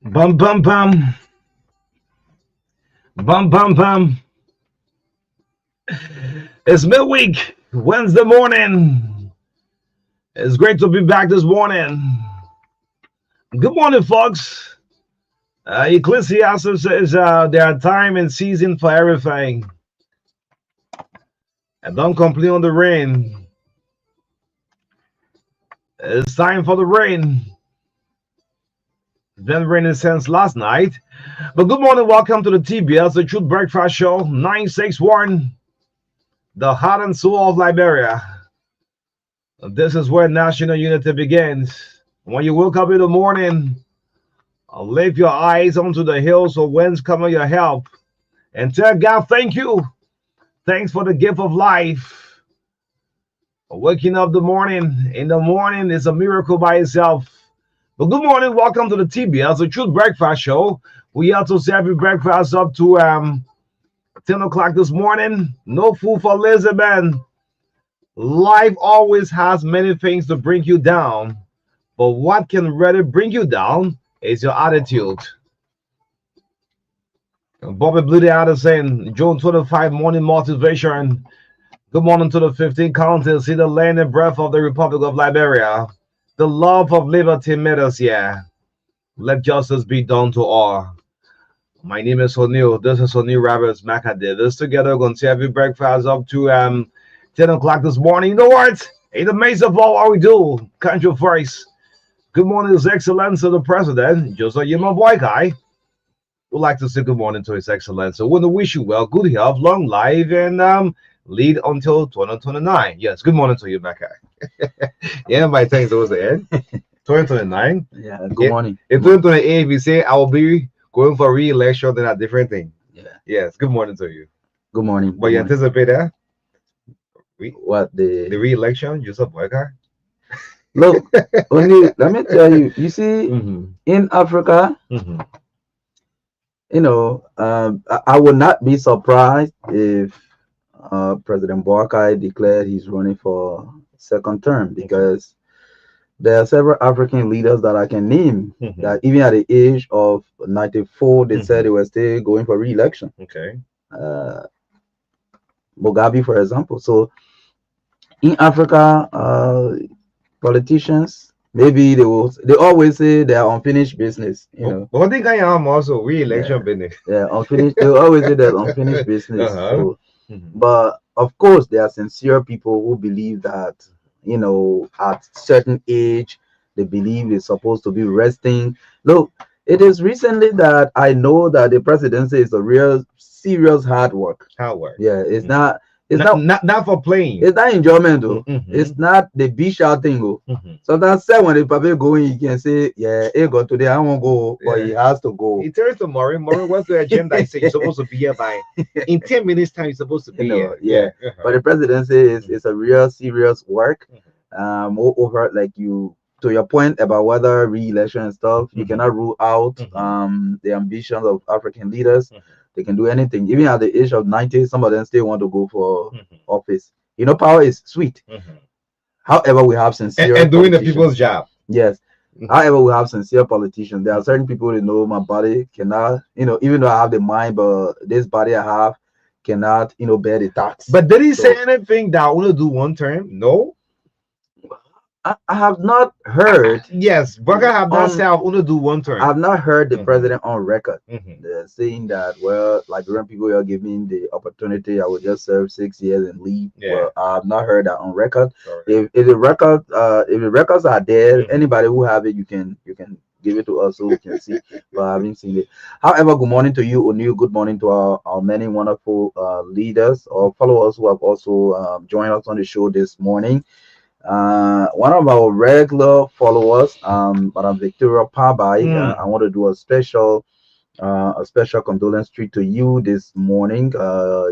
Bum bum bum bum bum bum. It's midweek, Wednesday morning. It's great to be back this morning. Good morning, folks. Ecclesiastes says there are time and season for everything. And don't complain on the rain. It's time for the rain. It's been raining since last night. But good morning, welcome to the TBS, the Truth Breakfast Show, 961, the heart and soul of Liberia. This is where national unity begins. When you wake up in the morning, lift your eyes onto the hills of whence cometh your help, and tell God, thank you. Thanks for the gift of life. Waking up the morning in the morning is a miracle by itself. But good morning, welcome to the TBS, the Truth Breakfast Show. We also serve you breakfast up to 10 o'clock this morning. No food for lazy man. Life always has many things to bring you down, but what can really bring you down is your attitude. Bobby Blue out of saying June 25 morning motivation. Good morning to the 15 counties. See the land and breath of the Republic of Liberia. The love of liberty made us here. Let justice be done to all. My name is O'Neill. This is O'Neill Roberts Marka. This together. We're going to have you breakfast up to 10 o'clock this morning. You know what? In the midst of all we do, country first. Good morning, His Excellency the President. Joseph Yima Boy Guy. We'd like to say good morning to His Excellency. We want to wish you well, good health, long life, and lead until 2029. Yes, good morning to you, Marka. Yeah, my thanks towards the end. 2029. Yeah, good morning. In 2028, if you say I will be going for re-election, then a different thing. Yeah. Yes, good morning to you. Good morning. But you anticipate that? What The re-election, Joseph Boyka? Look, only let me tell you, you see, in Africa, I would not be surprised if President Boakai declared he's running for second term, because there are several African leaders that I can name that even at the age of 94, they said they were still going for re-election. Okay. Mugabe, for example. So in Africa, politicians, maybe they always say they are unfinished business, But I think I am also re-election business. Yeah, unfinished. They always say that unfinished business. So, but of course, there are sincere people who believe that, at certain age, they believe they're supposed to be resting. Look, it is recently that I know that the presidency is a real serious hard work. Hard work. Yeah, it's not. It's not for playing. It's not enjoyment though. It's not the beach out thing though. Sometimes when the public going, you can say, yeah, he go today, I won't go, but he has to go. He turns to Maury. Maury, what's the agenda? I say you're supposed to be here by in 10 minutes time. You're supposed to be here. Yeah. But the presidency is a real serious work. Moreover, like to your point about whether re-election and stuff, you cannot rule out the ambitions of African leaders. They can do anything. Even at the age of 90, some of them still want to go for office. Power is sweet. However, we have sincere and doing the people's job. Yes. However, we have sincere politicians. There are certain people that know my body cannot, even though I have the mind, but this body I have cannot, bear the tax. But did he say anything that I want to do one term? No. I have not heard. Yes, Burger have not said I want to do one term. I have not heard the president on record saying that, well, Liberian people are giving the opportunity, I will just serve 6 years and leave. Yeah. Well, I have not heard that on record. If the records are there, anybody who have it, you can give it to us so we can see. But I haven't seen it. However, good morning to you, O'Neill. Good morning to our many wonderful leaders or followers who have also joined us on the show this morning. One of our regular followers, Madam Victoria Pabai, I want to do a special A special condolence treat to you this morning.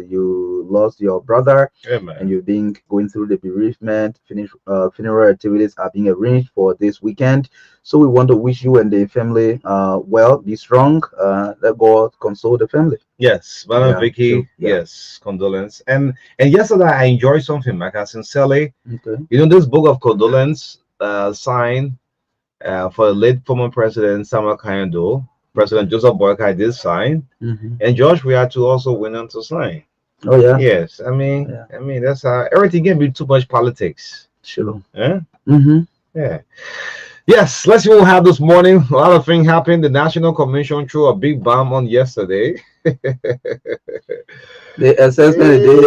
You lost your brother, and Amen. you've been going through the bereavement. Funeral activities are being arranged for this weekend. So we want to wish you and the family well. Be strong. Let God console the family. Yes, Madam Yeah, sure. Vicky. Yeah. Yes, condolence. And yesterday I enjoyed something, Marka, sincerely. Okay. You know, this book of condolence signed for the late former President Samuel Kayando, Okay. President Joseph Boyka did sign, Mm-hmm. and George we had to also went on to sign. Oh yeah. Yes, Yeah. I mean that's how everything can be too much politics. Sure. Eh? Mm-hmm. Yeah. Yes, let's see what we have this morning. A lot of things happened. The National Commission threw a big bomb on yesterday. The assessment they did.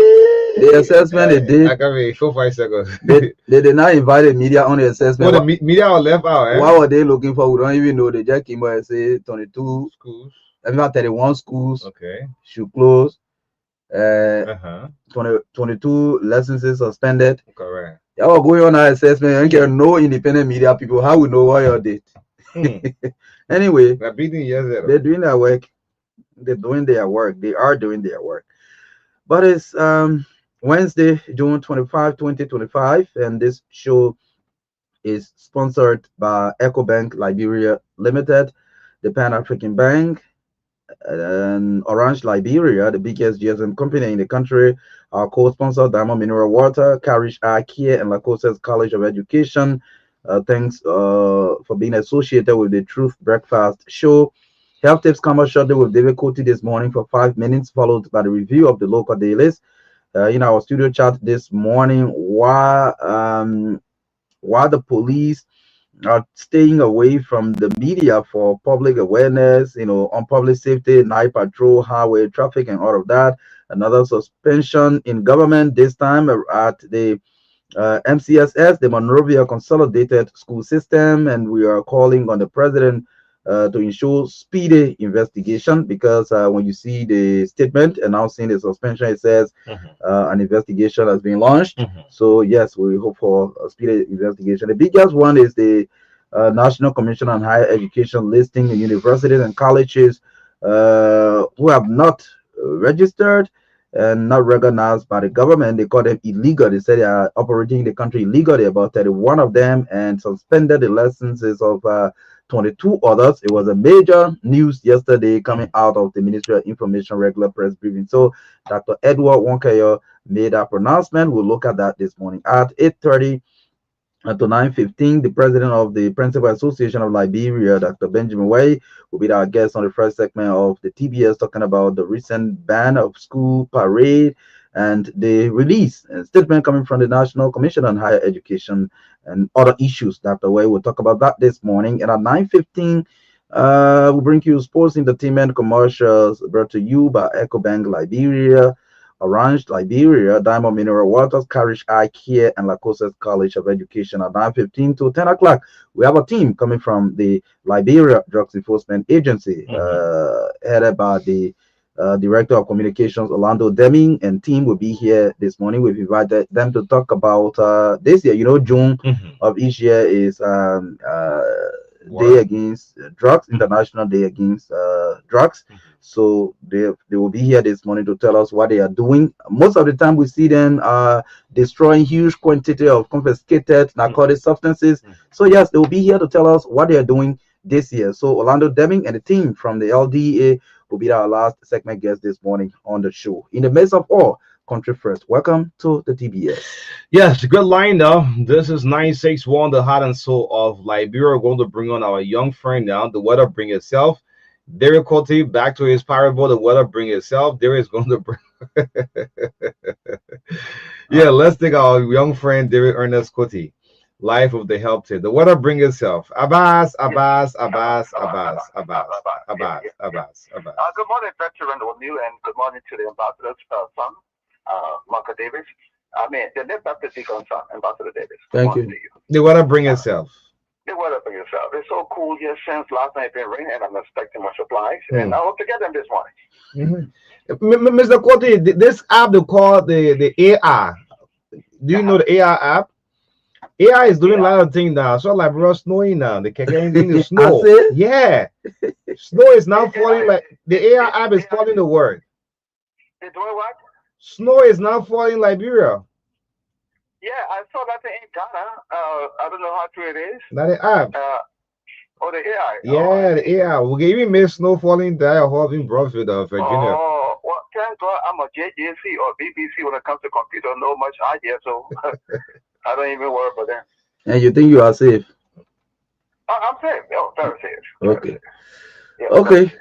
The assessment they I did. can be 4 5 seconds. They did not invite the media on the Oh, assessment. the media are left out, eh? What were they looking for? We don't even know. They just came out and say 22, Schools. I mean 31 schools Okay. should close. Uh, Uh-huh. 22 licenses suspended. Correct. Y'all going on our assessment. You get no independent media people. How we know what you did? Hmm. Anyway, They're beating years they're zero. doing their work. They're doing their work. They are doing their work. But it's Wednesday, June 25, 2025, and this show is sponsored by EcoBank Liberia Limited, the Pan African Bank, and Orange Liberia, the biggest GSM company in the country. Our co-sponsor, Diamond Mineral Water, Carish Eye Care, and Lacosta's College of Education. Thanks for being associated with the Truth Breakfast Show. Health tips come up shortly with David Coty this morning for 5 minutes, followed by the review of the local dailies. In our studio chat this morning, why the police are staying away from the media for public awareness, on public safety, night patrol, highway traffic, and all of that. Another suspension in government, this time at the MCSS, the Monrovia Consolidated School System, and we are calling on the president to ensure speedy investigation because when you see the statement announcing the suspension, it says an investigation has been launched. Mhm. So yes, we hope for a speedy investigation. The biggest one is the National Commission on Higher Education listing the universities and colleges who have not registered and not recognized by the government. They call them illegal. They say they are operating in the country illegally, about 31 of them, and suspended the licenses of 22 others. It was a major news yesterday coming out of the Ministry of Information regular press briefing. So Dr. Edward Wonkayo made a pronouncement. We'll look at that this morning at 8:30 to 9:15. The president of the Principal Association of Liberia, Dr. Benjamin Way, will be our guest on the first segment of the TBS, talking about the recent ban of school parade and the release and statement coming from the National Commission on Higher Education and other issues. Dr. Way will talk about that this morning. And at 9:15, we'll bring you sports entertainment commercials brought to you by EcoBank Liberia, Orange, Liberia, Diamond Mineral Waters, Carish Eye Care, and Lacosta's College of Education at 9:15 to 10 o'clock. We have a team coming from the Liberia Drugs Enforcement Agency, headed by the Director of Communications, Orlando Deming, and team will be here this morning. We've invited them to talk about this year. June of each year is Day Against Drugs, International Day Against Drugs. So they will be here this morning to tell us what they are doing. Most of the time, we see them destroying huge quantity of confiscated narcotic substances. So yes, they will be here to tell us what they are doing this year. So Orlando Deming and the team from the LDA will be our last segment guest this morning on the show. In the midst of all, country first. Welcome to the TBS. Yes, good line though. This is 961, the heart and soul of Liberia. We're going to bring on our young friend now. The weather bring itself. Derek Cote, back to his parable. The weather bring itself. Derek is going to bring. Yeah, let's take our young friend Derek Ernest Cote. Life of the help tip. The weather bring itself. Abbas, Abbas, Abbas, Abbas, Abbas, Abbas, Abbas, Abbas. Good morning, veteran O'Neill, and good morning to the ambassador's son, Marka Davis. I mean, the net Baptist Deacon son, Ambassador Davis. Thank you. The weather bring itself. The weather bring itself. It's so cool here since last night been raining, and I'm expecting more supplies, and I hope to get them this morning. Mr. Cote, this app they call the AI. Do you know the AI app? AI is doing a lot of things now. So like bro, snowing now. The keke in the snow. Yeah. Snow is now falling like the AI app is calling the word. It's doing what? Snow is now falling in Liberia. Yeah, I saw that in Ghana. I don't know how true it is. Not the app. The AI. Yeah, the AI. We can even make snow falling there or in Brownsville, Virginia. Oh, well, thank God I'm a JJC or BBC when it comes to computer. No much idea, so I don't even worry about that. And you think you are safe? I'm safe. Oh, very safe. Okay. Yeah, Okay.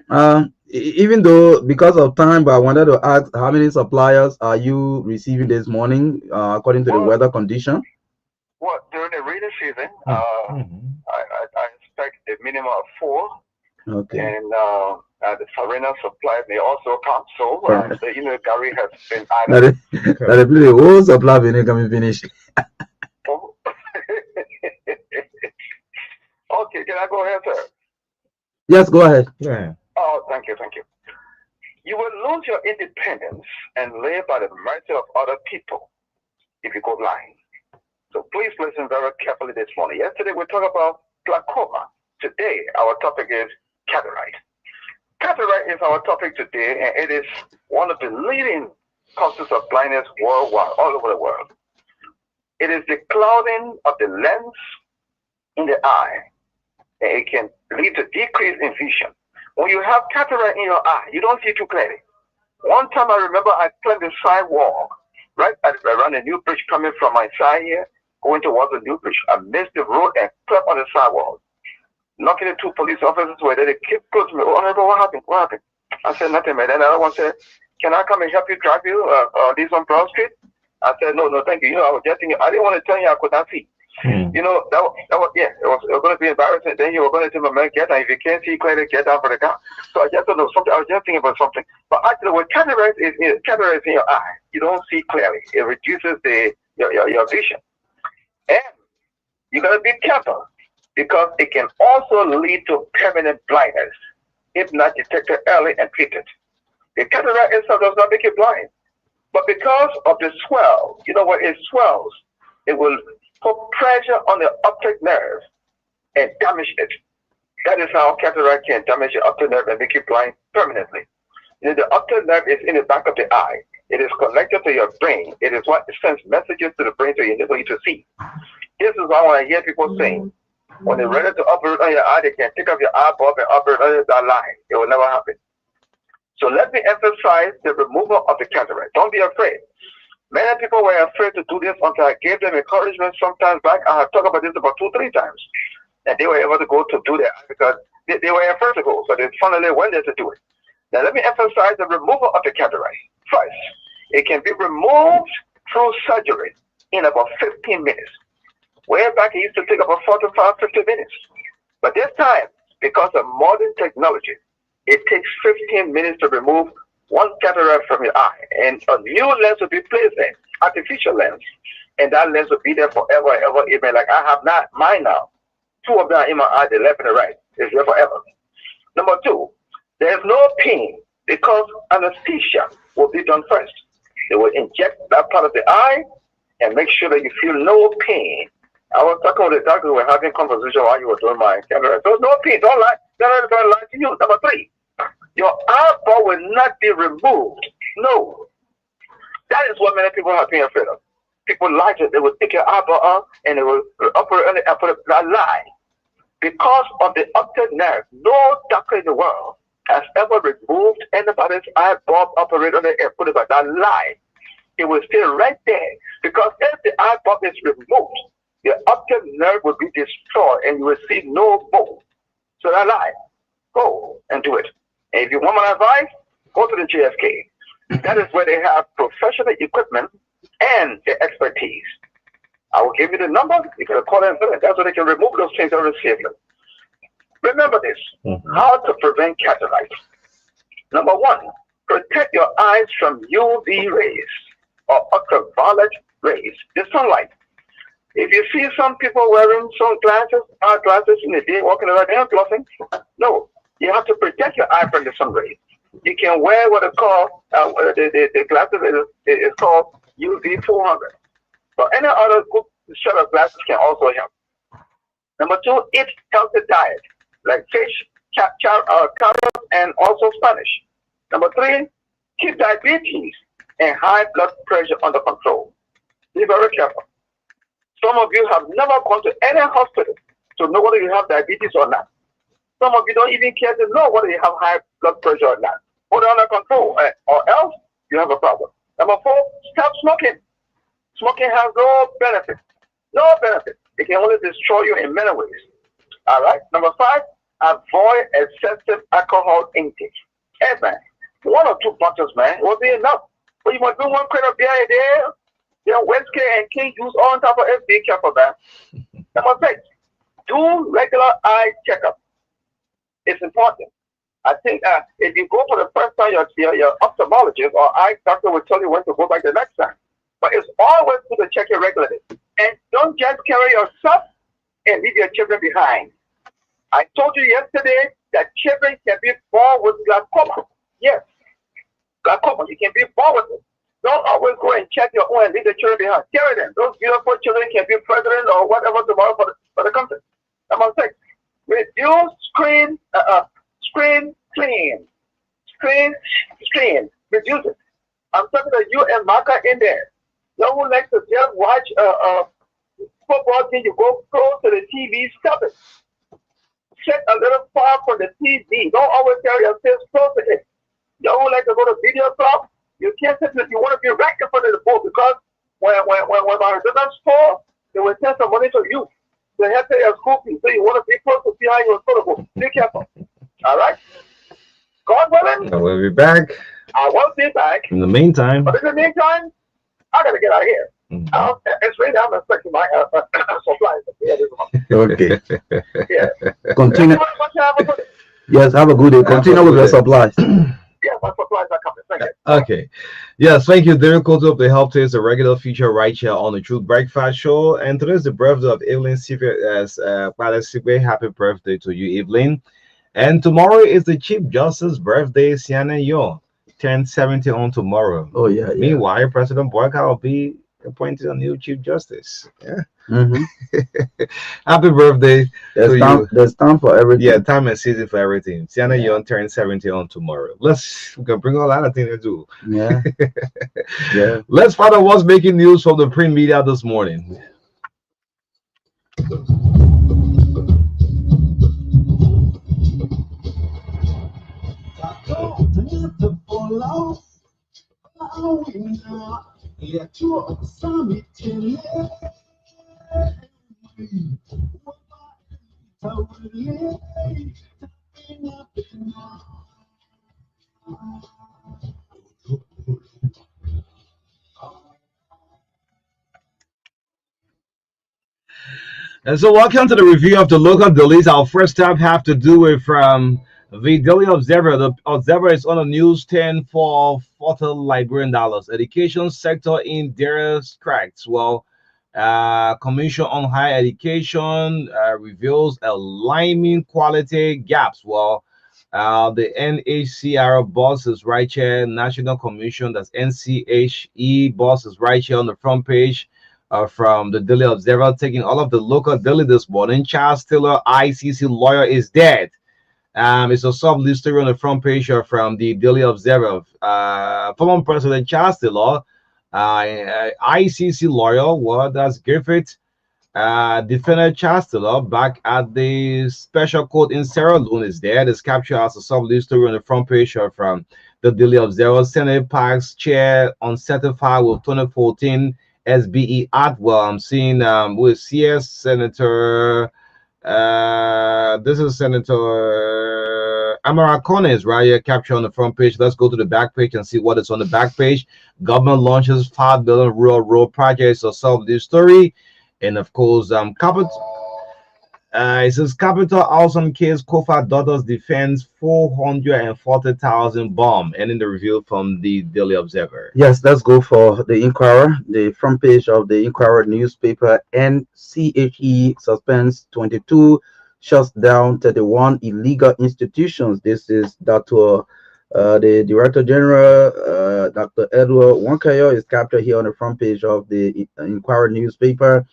Even though because of time, but I wanted to ask how many suppliers are you receiving this morning, according to the weather condition? Well, during the rainy season, I expect a minimum of 4. Okay. And the Farina supply may also come. So, Gary has been added. That the whole supply will come finish. Oh. Okay, can I go ahead, sir? Yes, go ahead. Yeah. Oh, thank you. You will lose your independence and live by the mercy of other people if you go blind. So please listen very carefully this morning. Yesterday we talked about glaucoma. Today our topic is cataract. Cataract is our topic today, and it is one of the leading causes of blindness worldwide, all over the world. It is the clouding of the lens in the eye, and it can lead to decrease in vision. When you have cataract in your eye, you don't see too clearly. One time I remember I climbed the sidewalk right around the new bridge coming from my side here, going towards the new bridge. I missed the road and climbed on the sidewalk. Knocking the 2 police officers were there. They kept close to me. Oh, what happened? What happened? I said, nothing, man. Then another one said, can I come and help you drive you this on Broad Street? I said, no, thank you. I was just thinking, I didn't want to tell you I could not see. That was it was going to be embarrassing. Then you were going to tell my man, get down. If you can't see clearly, get down for the car. So I just don't know something. I was just thinking about something. But actually, when cataract is in your eye, you don't see clearly. It reduces your vision. And you got to be careful because it can also lead to permanent blindness if not detected early and treated. The cataract itself does not make you blind. But because of the swell, when it swells, it will put pressure on the optic nerve and damage it. That is how cataract can damage the optic nerve and make you blind permanently. The optic nerve is in the back of the eye. It is connected to your brain. It is what sends messages to the brain to enable you to see. This is why when I hear people saying, when they're ready to operate on your eye, they can take off your eyeball and operate on your line. It will never happen. So let me emphasize the removal of the cataract. Don't be afraid. Many people were afraid to do this until I gave them encouragement sometimes back. I have talked about this about 2-3 times. And they were able to go to do that because they were afraid to go. So they finally went there to do it. Now let me emphasize the removal of the cataract. First, it can be removed through surgery in about 15 minutes. Way back, it used to take about 45, 50 minutes. But this time, because of modern technology, it takes 15 minutes to remove one cataract from your eye. And a new lens will be placed in, artificial lens. And that lens will be there forever and ever. Even like I have not mine now. 2 of them in my eye, the left and the right. It's there forever. Number 2, there's no pain because anesthesia will be done first. They will inject that part of the eye and make sure that you feel no pain. I was talking with the doctor, we were having a conversation while you were doing my cataract. There's no pain, don't lie. Don't lie to you. Number 3, your eyeball will not be removed. No. That is what many people have been afraid of. People lie to it. They will take your eyeball off and they will operate on it and put it that lie. Because of the optic nerve, no doctor in the world has ever removed anybody's eyeball, operate on it and put it back. That lie. It will stay right there. Because if the eyeball is removed, the optic nerve will be destroyed and you will see no more. So that lie. Go and do it. And if you want my advice, go to the JFK. That is where they have professional equipment and the expertise. I will give you the number. You can call them. That's where they can remove those things very safely. Remember this. How to prevent cataract. Number 1, protect your eyes from UV rays or ultraviolet rays, the sunlight. If you see some people wearing sunglasses, eyeglasses in the day, walking around there bluffing, no, you have to protect your eye from the sun rays. You can wear what it's called, the glasses is called UV 400. But any other good set of glasses can also help. Number 2, eat healthy diet, like fish, carrots, and also Spanish. Number three, keep diabetes and high blood pressure under control. Be very careful. Some of you have never gone to any hospital to know whether you have diabetes or not. Some of you don't even care to know whether you have high blood pressure or not. Put it under control, or else you have a problem. Number four, stop smoking. Smoking has no benefit. No benefit. It can only destroy you in many ways. All right. Number five, avoid excessive alcohol intake. Hey, man, one or two bottles, man, will be enough. But you must do one crate of beer a day. You know, whiskey and king juice on top of it. Be careful, man. Number six, do regular eye checkup. It's important. I think if you go for the first time, your ophthalmologist or eye doctor will tell you when to go back the next time. But it's always good to check it regularly. And don't just carry yourself and leave your children behind. I told you yesterday that children can be born with glaucoma. Yes, glaucoma. You can be born with it. Don't always go and check your own and leave the children behind. Carry them. Those beautiful children can be president or whatever tomorrow for the country. Number six, reduce screen clean. Screen. Reduce it. I'm talking to you and Marka in there. No one likes to just watch football team. You go close to the TV. Stop it. Sit a little far from the TV. Don't always carry yourself close to it. You don't like to go to video club. You can't sit if you want to be right in front of the boat because when our students fall, they will send some money to you. They have to pay your school fees. So you want to be close to see how you're going. Be careful. All right? God willing. I will be back. I will be back. In the meantime. But in the meantime, I got to get out of here. It's really, I'm expecting my supplies. Okay. Yeah. Continue. Yes, have a good day. Continue with your supplies. Yeah, my supplies are coming. Thank you. Okay. Yes, thank you. Derek Koto of the Help Taste, a regular feature right here on the Truth Breakfast Show. And today is the birthday of Evelyn Sigwe. Happy birthday to you, Evelyn. And tomorrow is the Chief Justice's birthday, Sienna Yo. 1070 on tomorrow. Oh, yeah. Meanwhile, President Boyka will be appointed a new Chief Justice. Yeah. Happy birthday to you. There's time for everything. Yeah, time and season for everything. Sienna Young turns 70 on tomorrow. We can bring a lot of things to do. Yeah. Yeah. Let's find out what's making news from the print media this morning. And so welcome to the review of the local dailies. Our first stop have to do with the Daily Observer. The Observer is on the news 10 for $40 Liberian. Education sector in Darius cracks. Well, Commission on Higher Education reveals alarming quality gaps. Well, the NHCR boss is right here. National Commission, that's NCHE boss is right here on the front page. From the Daily Observer, taking all of the local daily this morning. Charles Taylor, ICC lawyer, is dead. It's a sub-lead story on the front page from the Daily Observer. Former President Charles Taylor, ICC lawyer, well, that's Griffith, defended Charles Taylor back at the special court in Sierra Leone is dead. It's captured as a sub-lead story on the front page from the Daily Observer. Senate Park's chair uncertified with 2014 SBE Act. Well, I'm seeing with CS Senator, this is Senator Amara Cornes right here, captured on the front page. Let's go to the back page and see what is on the back page. Government launches $5 billion rural road projects to solve this story. And of course, it says Capital Awesome Case Kofa daughters defends 440,000 bomb. And in the review from the Daily Observer. Yes, let's go for the Inquirer. The front page of the Inquirer newspaper. NCHE suspends 22, shuts down 31 illegal institutions. This is Dr. The Director General, Dr. Edward Wankayo, is captured here on the front page of the Inquirer newspaper.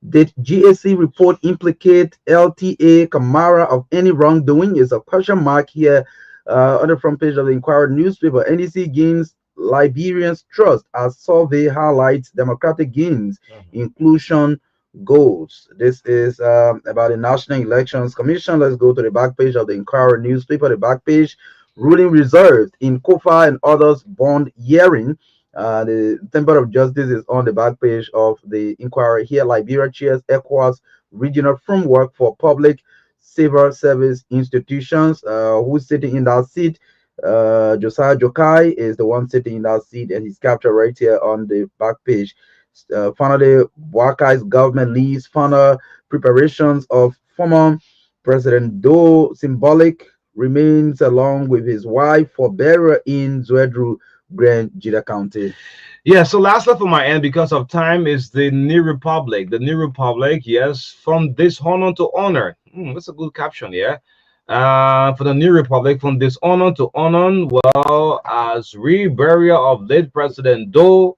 Did GAC report implicate LTA Camara of any wrongdoing? Is a question mark here on the front page of the Inquirer newspaper. NDC gains Liberians trust as survey highlights democratic gains, inclusion goals. This is about the National Elections Commission. Let's go to the back page of the Inquirer newspaper. The back page, ruling reserved in Kofa and others bond hearing. The Temple of Justice is on the back page of the Inquiry here. Liberia chairs ECOWAS regional framework for public civil service institutions. Who's sitting in that seat? Josiah Jokai is the one sitting in that seat, and he's captured right here on the back page. Finally, Wakai's government leads final preparations of former President Doe symbolic remains along with his wife for burial in Zwedru, Grand Jida County. Yeah, so lastly for my end, because of time, is the New Republic. The New Republic, yes, from dishonor to honor. That's a good caption, yeah. For the New Republic, from dishonor to honor, well, as reburial of late President Doe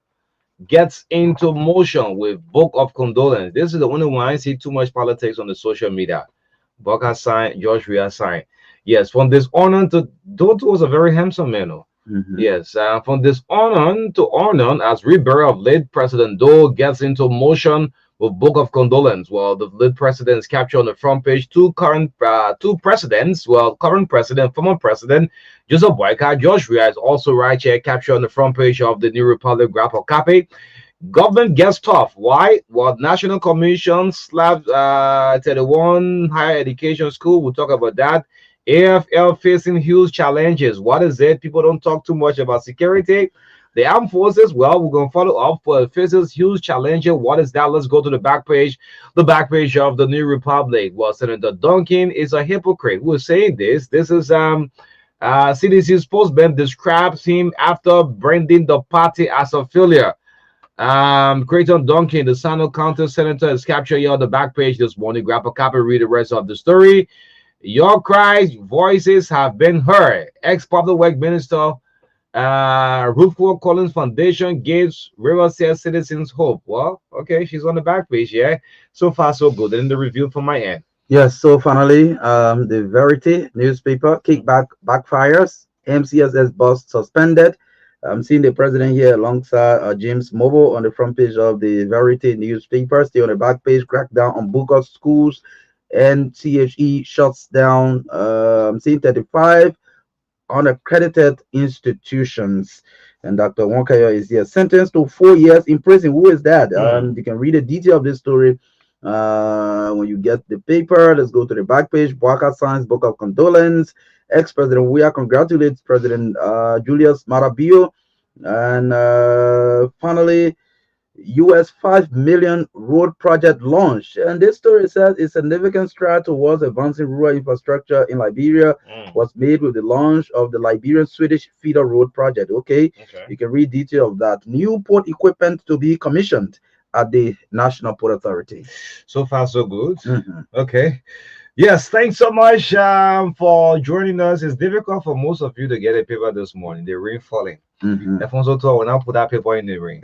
gets into motion with book of condolence. This is the only one I see too much politics on the social media. Boka sign, George Ria sign. Yes, from dishonor to Doe was a very handsome man. Oh. Yes, from dishonor to honor, as reburial of late President Doe gets into motion with book of condolence. Well, the late president is captured on the front page. Two presidents. Well, current president, former president Joseph Boyka, George Ria is also right here, captured on the front page of the New Republic grapple copy. Government gets tough. Why? Well, National Commission slapped 31 higher education school. We'll talk about that. AFL facing huge challenges. What is it? People don't talk too much about security. The armed forces, well, we're going to follow up for faces huge challenges. What is that? Let's go to the back page of the New Republic. Well, Senator Duncan is a hypocrite. We're saying this. This is CDC spokesman describes him after branding the party as a failure. Creighton Duncan, the Sano County Senator, is captured here on the back page this morning. Grab a copy, read the rest of the story. Your cries, voices have been heard. Ex-Public Works Minister Rufo Collins Foundation gives Riverside citizens hope. Well, okay, she's on the back page, yeah. So far, so good. And the review from my end. Yes, so finally, the Verity newspaper kickback backfires. MCSS boss suspended. I'm seeing the president here alongside James Mobile on the front page of the Verity newspaper. Stay on the back page, crackdown on Booker schools. And CHE shuts down seeing 35 unaccredited institutions. And Dr. Wonkaya is here, sentenced to 4 years in prison. Who is that? You can read the detail of this story when you get the paper. Let's go to the back page. Boaka signs book of condolence. Ex-President Weah congratulates President Julius Marabio. And finally, US 5 million road project launched. And this story says a significant stride towards advancing rural infrastructure in Liberia was made with the launch of the Liberian Swedish feeder road project. Okay. You can read detail of that. New port equipment to be commissioned at the National Port Authority. So far, so good. Okay. Yes, thanks so much for joining us. It's difficult for most of you to get a paper this morning. The rain falling. Alfonso will now put that paper in the rain.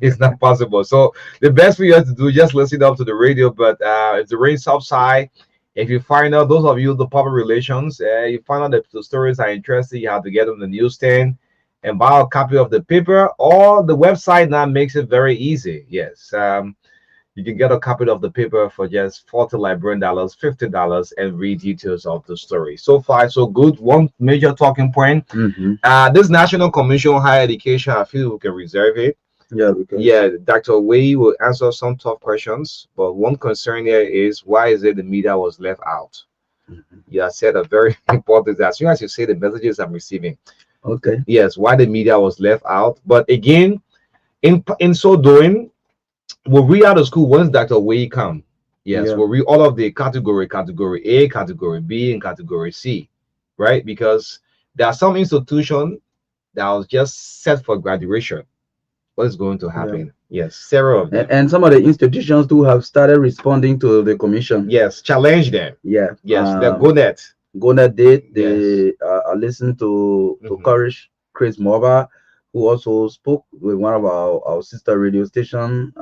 It's not possible. So the best for you to do, just listen up to the radio. But if the rain subside, if you find out, those of you the public relations, you find out that the stories are interesting, you have to get them the newsstand and buy a copy of the paper, or the website now makes it very easy. Yes. You can get a copy of the paper for just $40 Liberian dollars, $50, and read details of the story. So far, so good. One major talking point. This National Commission on Higher Education, I feel we can reserve it. Yeah, Dr. Wei will answer some tough questions, but one concern here is why is it the media was left out? You have said a very important, as soon as you say the messages I'm receiving. Okay. Yes, why the media was left out. But again, in so doing, we'll read out of school once Dr. Wei come. Yes, we'll read all of the category A, category B, and category C, right? Because there are some institutions that was just set for graduation. What is going to happen? Yes, several of them. And some of the institutions too have started responding to the commission. Yes, challenge them. Yeah. Yes, the GoNet did. They listened to Courage Chris Mova. who also spoke with one of our sister radio station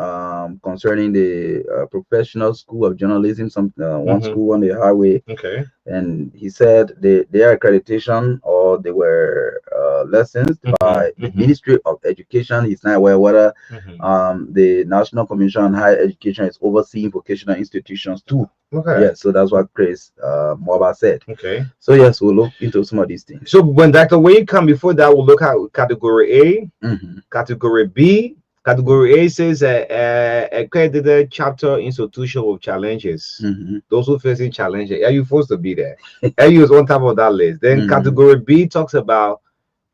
concerning the professional school of journalism, some one school on the highway. Okay. And he said their accreditation or they were licensed by the Ministry of Education. He's not aware whether the National Commission on Higher Education is overseeing vocational institutions too. Okay. Yeah, so that's what Chris Moba said. Okay. So yes, we'll look into some of these things. So when Dr. Wayne come before that, we'll look at category A, category B. Category A says accredited chapter institution with challenges. Those who facing challenges. Are you supposed to be there? Are you is on top of that list? Then category B talks about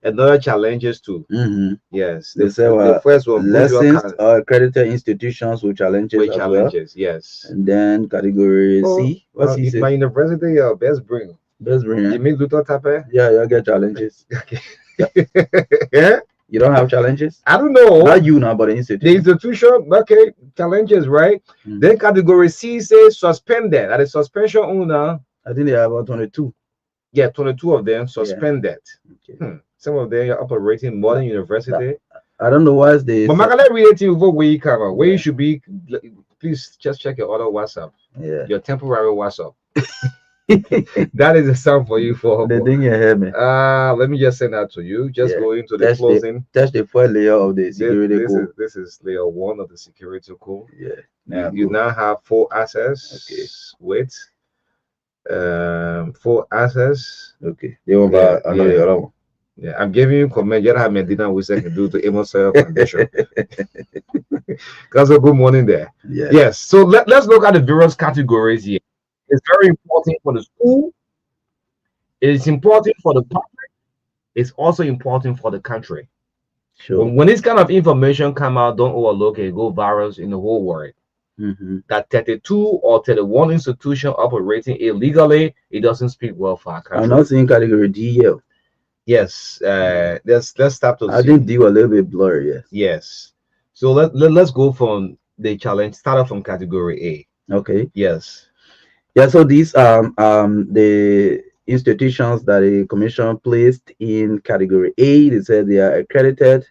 another challenges too. Yes. They say the first one, licensed or accredited institutions with challenges. With challenges, well. Yes. And then category C. What's he say? My university, best brain. Best brain. You mean Luther Tape? Yeah, you get challenges. Yeah. You don't have challenges? I don't know. Not you now, but the institution. The institution, okay, challenges, right? Then category C says suspended. At a suspension owner. I think they have about 22. Yeah, 22 of them suspended. Yeah. Okay. Some of them are operating modern university. I don't know why they. But Marka, let me read you where you cover. Where you should be. Please just check your other WhatsApp. Yeah. Your temporary WhatsApp. That is a sound for you for the thing you hear me. Let me just send that to you. Just go into the closing. That's the first layer of the security code. This is layer 1 of the security code. Yeah. You now have full access. Okay. Wait. Full access. Okay. They want the other one. Yeah, I'm giving you comment. You have Medina we can do to Amos Foundation. That's a good morning there. Yeah. Yes. So let's look at the various categories here. It's very important for the school. It's important for the public. It's also important for the country. Sure. When this kind of information come out, don't overlook it. Go viral in the whole world. That 32 or 31 institution operating illegally, it doesn't speak well for our country. I'm not seeing category D here. Yes. Let's start to. I think D was a little bit blurry. Yes. Yes. So let's go from the challenge. Start from category A. Okay. Yes. Yeah. So these the institutions that the commission placed in category A, they said they are accredited,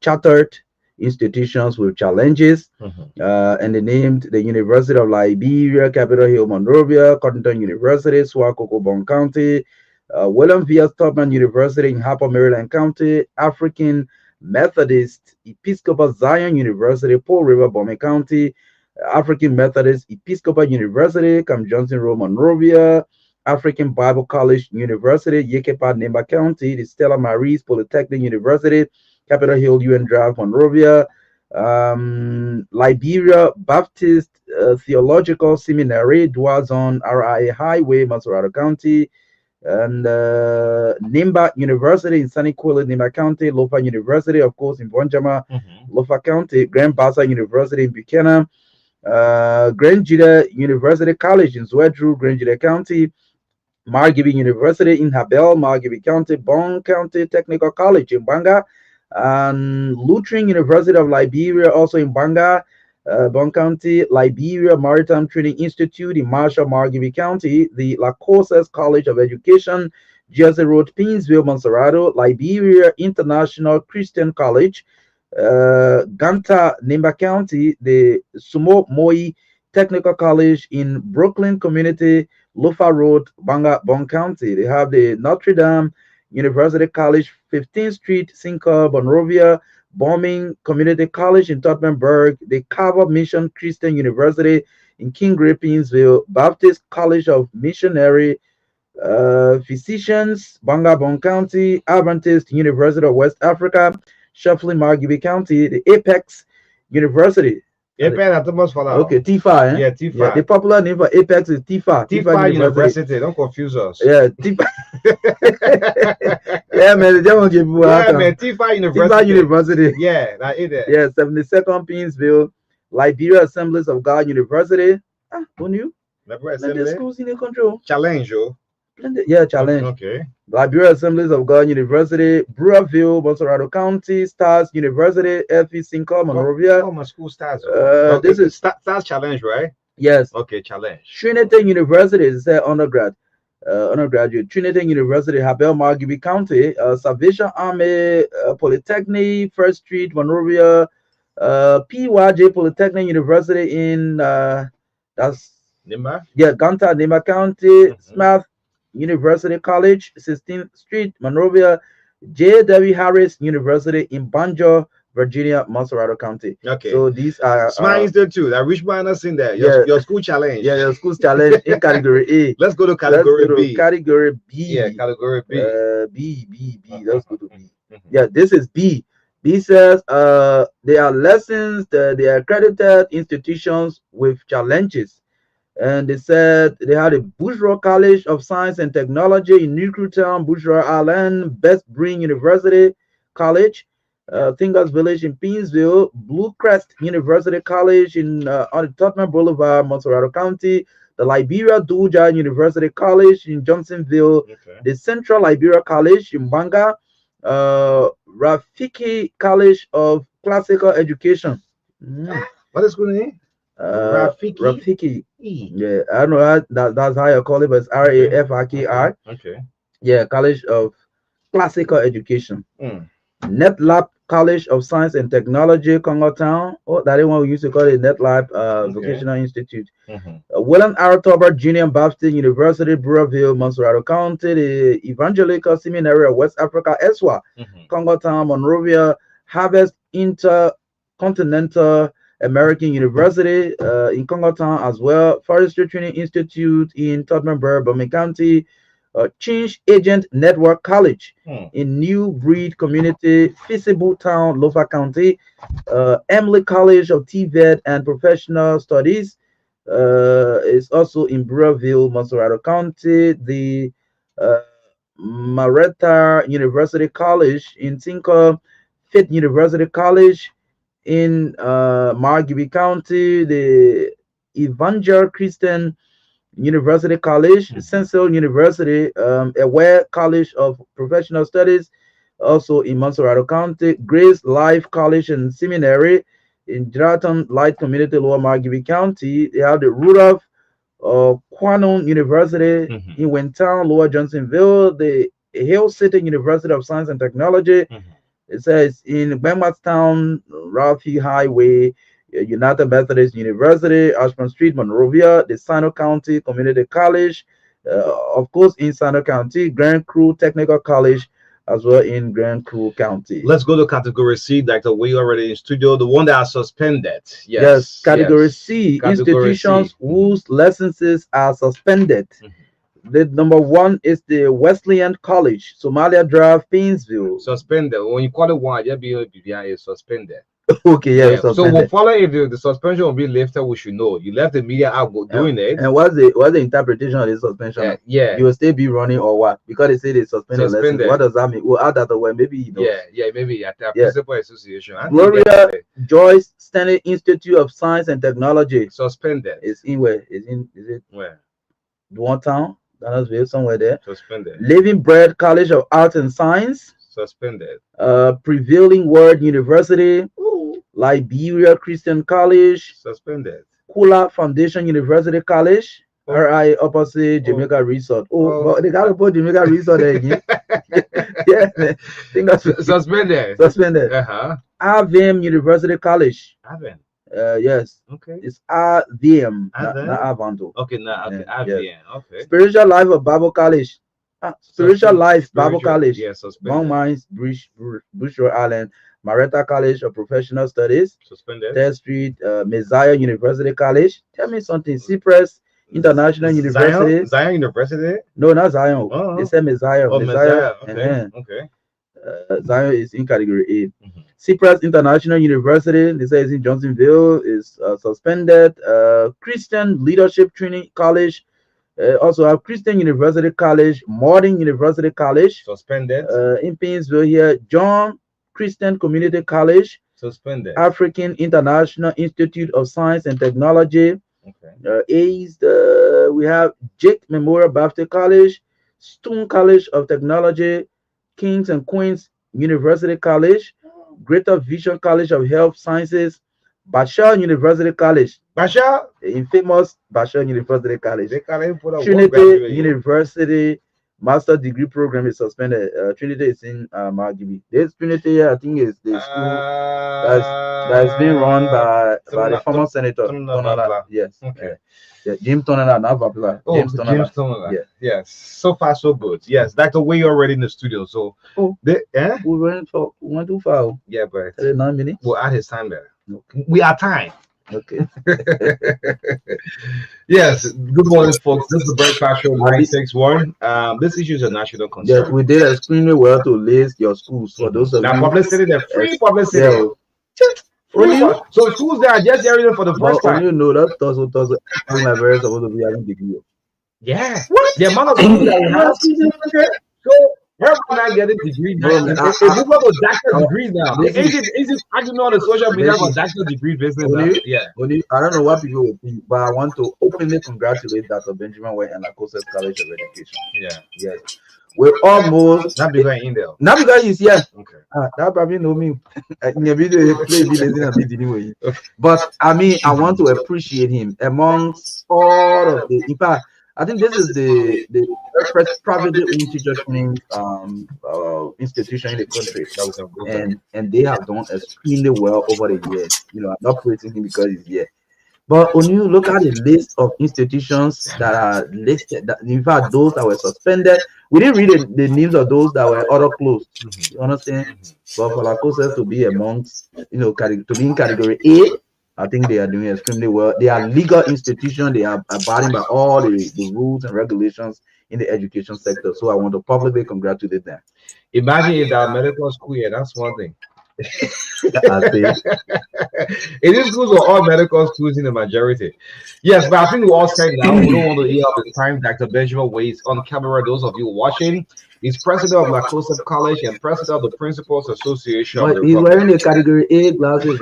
chartered institutions with challenges, and they named the University of Liberia, Capitol Hill, Monrovia, Cottonton University, Swakoko, Bon County, William V. S. Tubman University in Harper, Maryland County, African Methodist Episcopal Zion University, Paul River, Bowman County, African Methodist Episcopal University, Cam Johnson Road, Monrovia, African Bible College University, Yekepa, Nemba County, the Stella Maris Polytechnic University, Capitol Hill, UN Drive, Monrovia, Liberia Baptist Theological Seminary, Duazon RIA Highway, Masorado County, and Nimba University in Sunny Quilla, Nimba County, Lofa University, of course, in Bonjama, Lofa County, Grand Bassa University in Buchanan, Grand Jida University College in Zwedru, Grand Jida County, Margibi University in Habel, Margibi County, Bon County Technical College in Banga, and Lutheran University of Liberia, also in Banga, Bon County, Liberia Maritime Training Institute in Marshall, Margibi County, the La Cosas College of Education, Jersey Road, Pinsville, Monserrato, Liberia International Christian College, Ganta, Nimba County, the Sumo Moi Technical College in Brooklyn Community, Lufa Road, Banga, Bon County. They have the Notre Dame University College, 15th Street, Cinco, Monrovia, Bombing Community College in Tottenberg, the Carver Mission Christian University in Kingrave, Pinsville, Baptist College of Missionary Physicians, Banga, Bon County, Adventist University of West Africa, Shuffling, Margibi County, the Apex University. Okay, TIFA. Yeah, TIFA. Yeah, the popular name for Apex is TIFA. TIFA University. Don't confuse us. Yeah, TIFA. Yeah, man. They won't give you man. TIFA University. TIFA University. Yeah, that is it. Yeah, 72nd Pinsville, Liberia Assemblies of God University. Who knew? Liberia schools in the control. Challenge, yo. Yeah, challenge. Okay. Liberia Assemblies of God University, Brewerville, Monserrato County, Stars University, FE Cinco, Monrovia. Oh, my school Stars. This is Stars Challenge, right? Yes. Okay, Challenge. Trinity University is their undergrad. undergraduate, Trinity University, Habel Margibi County, Salvation Army Polytechnic, First Street, Monrovia, PYJ Polytechnic University in that's Nimba? yeah, Ganta, Nima County, Smith University College, 16th Street, Monrovia, J.W. Harris University in Banjo, Virginia, Monserrato County. Okay. So these are Smiles there too. I wish mine is in there. yeah. Your school challenge. Yeah, your school's challenge in category A. Let's go to Let's category go to B. category B. Yeah, category B. B. Let's go to B. Yeah, this is B. B says they are lessons that they are accredited institutions with challenges. And they said they had a Bushra College of Science and Technology in Newtown, Bushra Island, Best Green University College, Thinkers Village in Painesville, Blue Crest University College in on the Tottenham Boulevard, Monserrato County, the Liberia Duja University College in Johnsonville, the Central Liberia College in Banga, Rafiki College of Classical Education. What is good name? Rafiki. Yeah, I don't know that's how you call it, but it's Rafiki. Okay. Yeah, College of Classical Education. NetLab College of Science and Technology, Congo Town. Oh, that is one we used to call it NetLab Vocational Institute. William R. Tolbert Junior Baptist University, Burrillville, Monserrato County, the Evangelical Seminary of West Africa, ESWA, Congo Town, Monrovia, Harvest Intercontinental American University in Congo Town as well, Forestry Training Institute in Tottenham, Birmingham County, Change Agent Network College in New Breed Community, Feasible Town, Lofa County, Emily College of TVET and Professional Studies is also in Burrillville, Monserrato County, the Maretta University College in Tinker, Fit University College in Margibi County, the Evangel Christian University College, Central University, Aware College of Professional Studies, also in Monserrato County, Grace Life College and Seminary in Draton Light Community, Lower Margibi County. They have the Rudolph Quanon University in Wintown, Lower Johnsonville, the Hill City University of Science and Technology. It says in Bangmatstown, Ralphie Highway, United Methodist University, Ashburn Street, Monrovia, the Sino County Community College, of course, in Sino County, Grand Crew Technical College, as well in Grand Crew County. Let's go to category C, Dr. We already in studio, the one that are suspended. Yes, category C, category institutions C. Whose licenses are suspended. The number one is the Wesleyan College, Somalia Drive, Painesville. Suspended. When you call it one, is suspended. Okay, yeah. So we'll follow if the suspension will be lifted. We should know you left the media out doing it. And what's the interpretation of the suspension? Yeah, you will still be running or what? Because they say they suspended. What does that mean? We'll add that away. Maybe you know. Yeah, maybe at the principal association. Gloria Joyce Stanley Institute of Science and Technology suspended. Is in where? Is it where? One town. Dallasville, somewhere there. Suspended. Living Bread College of Arts and Science. Suspended. Prevailing Word University. Liberia Christian College. Suspended. Kula Foundation University College. RI opposite Jamaica Resort. But they got to put Jamaica Resort there again. Yeah, I think that's suspended. Suspended. AVM University College. AVM. Yes. Okay. It's AVM, not Avanto. Okay, AVM. Okay. Spiritual Life of Bible College. Spiritual Life Bible College. Yes, suspended. Mount Mines, Bushra Island, Maretta College of Professional Studies. Suspended. 3rd Street, Messiah University College. Tell me something. Cypress International University. Zion University? No, not Zion. They said Messiah. Oh, Messiah. Okay. Okay. Zion is in category A. Cypress International University, they say it's in Johnsonville, is suspended. Christian Leadership Training College, also have Christian University College, Modern University College, suspended. In Painesville here, John Christian Community College, suspended. African International Institute of Science and Technology. We have Jake Memorial Baptist College, Stone College of Technology, Kings and Queens University College, Greater Vision College of Health Sciences, Bashar University College. Basha? Infamous Bashar University College. They can't even put a one Trinity graduate here. University master degree program is suspended. Trinity is in Margibi. This Trinity, I think, is the school that's being run by the former senator Tonala. Yes. Okay. Yeah, Jim Tonala, not Vapila. Oh, James Tonala. James Tonala. Yeah. Yes. So far, so good. Yes. That's the way you're already in the studio. So, we went too far. Yeah, but 9 minutes. we'll add his time there. Okay. We are time. Okay. Yes. Good morning, folks. This is the Breakfast Show 961. This issue is a national concern. Yes, we did extremely well to list your schools for those of Now, you. publicity, the free publicity. Yeah. Free. So, schools that are just hearing it for the first time. You know that Tozo Library supposed to be having degree. Yeah. The amount of schools that we have. So, everyone not getting degree now. If you go to doctor degree now, is it arguing on the social media for doctor degree business now? Yeah. I don't know what people will think, but I want to openly congratulate Dr. Benjamin White and Lacoste College of Education. Yeah. Yes. We're almost not because in there. Not because he's here. Okay. That probably know me. But I mean, I want to appreciate him amongst all of the. In fact, I think this is the first privately owned teacher training institution in the country, and they have done extremely well over the years. You know, I'm not praising him because he's here. But when you look at the list of institutions that are listed, that in fact those that were suspended, we didn't read the names of those that were order closed. You understand? But for Lacoste to be amongst, to be in category A, I think they are doing extremely well. They are legal institutions. They are abiding by all the rules and regulations in the education sector. So I want to publicly congratulate them. Imagine if that medical school here, that's one thing. I see. In these schools are all medical schools in the majority. Yes, but I think we all said now. We don't want to eat up the time. Dr. Benjamin Waits on camera. Those of you watching, he's president of Lacoste College and president of the Principals Association. But he's wearing the category A glasses.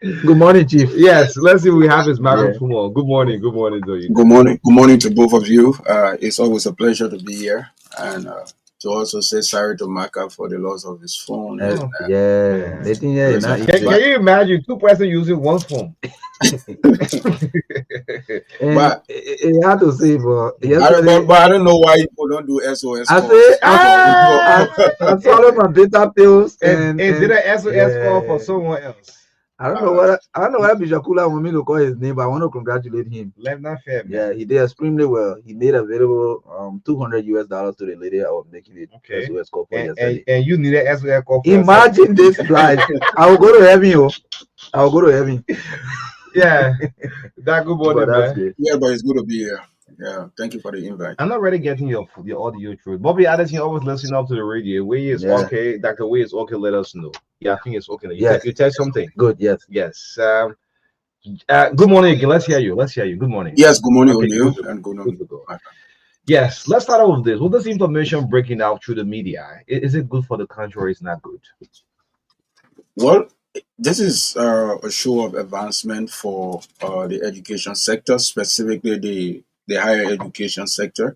Good morning, Chief. Yes, let's see. We have his microphone. Yeah. Good morning. Good morning to you. Good morning. Good morning to both of you. It's always a pleasure to be here and to also say sorry to Marka for the loss of his phone. Can you imagine two persons using one phone? But you have to say, but I don't know why people don't do SOS. I saw my data pills and did an SOS call for someone else. I don't know what Bishop Kula want me to call his name, but I want to congratulate him. Not fair, man. Yeah, he did extremely well. He made available $200 to the lady I was making it SOS call for yesterday. And you needed SOS call for imagine this life. I will go to heaven, I will go to heaven. Yeah. That good morning, man. Yeah, but it's good to be here. Yeah, thank you for the invite. I'm not really getting your audio through. Bobby Addison always listening up to the radio. Way is okay. Dr. Way is okay. Let us know. Yeah, I think it's okay. You tell something. Good. Yes. Yes. Good morning again. Let's hear you. Good morning. Yes. Good morning, you and good morning. Yes. Let's start out with this. With this information breaking out through the media, is it good for the country or is it not good? Well, this is a show of advancement for the education sector, specifically the higher education sector.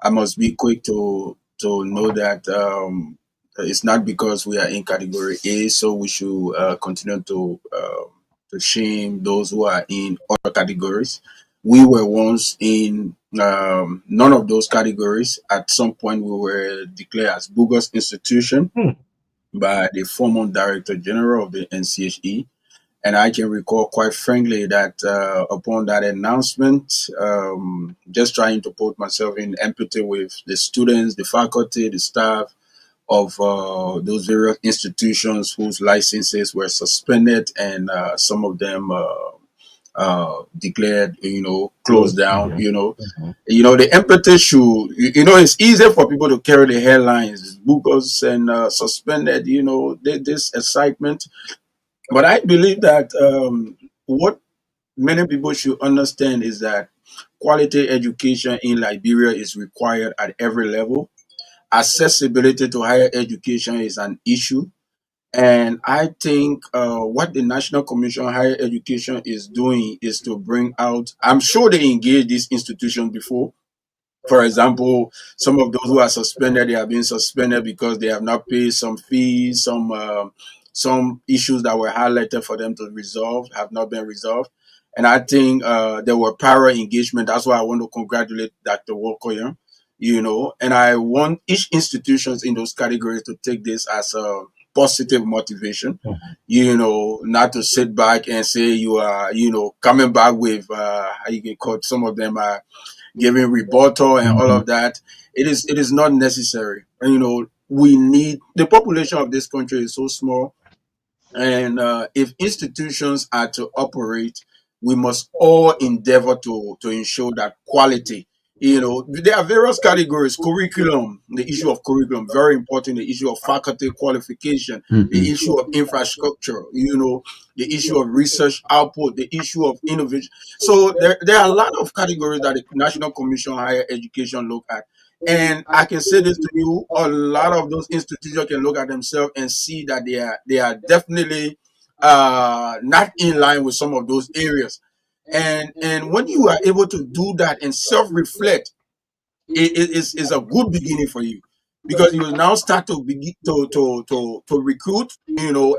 I must be quick to know that it's not because we are in category A, so we should continue to shame those who are in other categories. We were once in none of those categories. At some point, we were declared as bogus institution by the former Director General of the NCHE. And I can recall quite frankly that upon that announcement, just trying to put myself in empathy with the students, the faculty, the staff of those various institutions whose licenses were suspended and some of them declared, closed down, the empathy should, it's easier for people to carry the headlines, bogus and suspended, this excitement. But I believe that what many people should understand is that quality education in Liberia is required at every level. Accessibility to higher education is an issue. And I think what the National Commission on Higher Education is doing is to bring out, I'm sure they engaged these institutions before. For example, some of those who are suspended, they have been suspended because they have not paid some fees, some some issues that were highlighted for them to resolve have not been resolved. And I think there were prior engagement. That's why I want to congratulate Dr. Walker, and I want each institutions in those categories to take this as a positive motivation, not to sit back and say you are, coming back with, how you can call it, some of them are giving rebuttal and all Mhm. of that. It is not necessary. And, we need, the population of this country is so small, and if institutions are to operate, we must all endeavor to ensure that quality. There are various categories. Curriculum, the issue of curriculum, very important. The issue of faculty qualification, the issue of infrastructure. The issue of research output, the issue of innovation. So there are a lot of categories that the National Commission on Higher Education look at. And I can say this to you: a lot of those institutions can look at themselves and see that they are definitely not in line with some of those areas. And when you are able to do that and self-reflect, it is a good beginning for you, because you will now start to begin to recruit,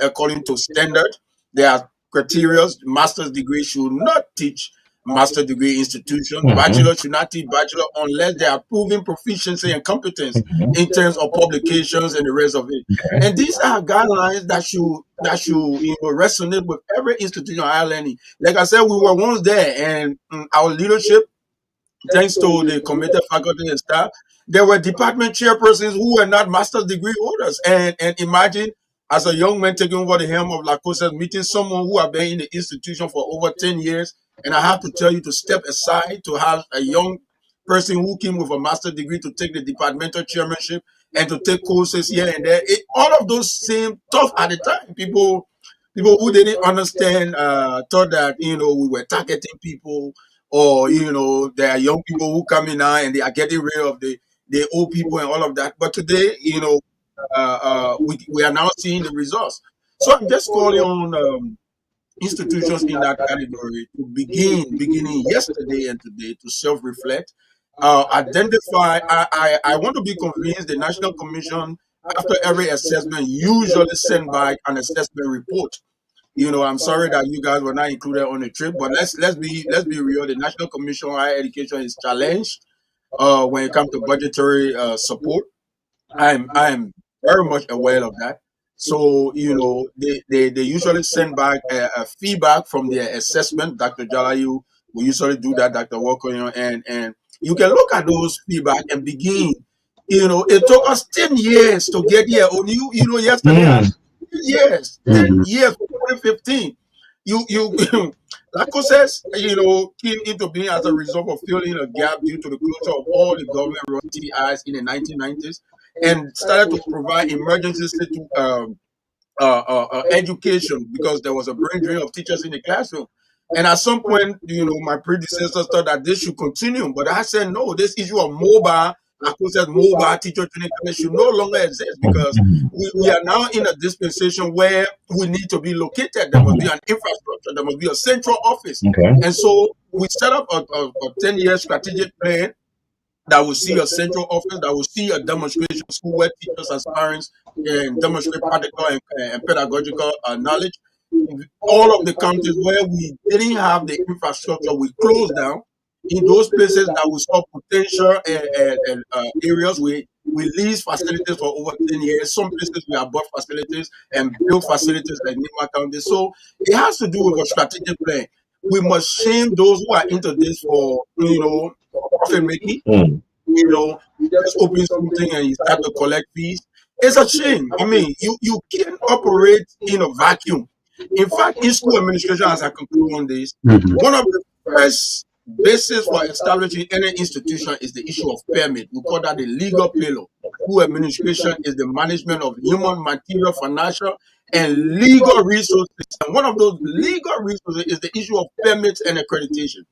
according to standard. There are criteria. Master's degree should not teach master degree institution. Mhm. Bachelor should not teach bachelor unless they are proven proficiency and competence Mhm. in terms of publications and the rest of it. Okay. And these are guidelines that should resonate with every institution of higher learning. Like I said, we were once there, and our leadership, thanks to the committed faculty and staff, there were department chairpersons who were not master's degree holders. And imagine, as a young man taking over the helm of Lacoste, meeting someone who have been in the institution for over 10 years. And I have to tell you to step aside to have a young person who came with a master's degree to take the departmental chairmanship and to take courses here and there. All of those seemed tough at the time. People who didn't understand thought that we were targeting people, or there are young people who come in now and they are getting rid of the old people and all of that. But today, we are now seeing the results. So I'm just calling on institutions in that category to beginning yesterday and today, to self-reflect, identify. I want to be convinced the National Commission, after every assessment, usually send back an assessment report. I'm sorry that you guys were not included on the trip, but let's be real. The National Commission on Higher Education is challenged when it comes to budgetary support. I'm very much aware of that. So they usually send back a feedback from their assessment. Dr. Jalayu will usually do that. Dr. Walker, and you can look at those feedback and begin. It took us 10 years to get here. Only yesterday Mm. 10 years, Mhm. 10 years from 2015. You Laco says, came into being as a result of filling a gap due to the closure of all the government run TDIs in the 1990s, and started to provide emergency education because there was a brain drain of teachers in the classroom. And at some point, my predecessors thought that this should continue, but I said no. This issue of mobile, I could say mobile teacher training college should no longer exist, because Mhm. we are now in a dispensation where we need to be located. There must be Mhm. an infrastructure. There must be a central office. Okay. And so we set up a 10-year strategic plan that will see a central office, that will see a demonstration school where teachers and parents can demonstrate practical and pedagogical knowledge. All of the counties where we didn't have the infrastructure, we closed down. In those places that we saw potential areas, we lease facilities for over 10 years. Some places we have bought facilities and built facilities like Nima County. So it has to do with a strategic plan. We must shame those who are into this for profit making. Mm. You just open something and you start to collect fees. It's a shame. I mean, you can't operate in a vacuum. In fact, in school administration, as I conclude on this, Mhm. one of the first basis for establishing any institution is the issue of permit. We call that the legal pillar. School administration is the management of human, material, financial, and legal resources. And one of those legal resources is the issue of permits and accreditation.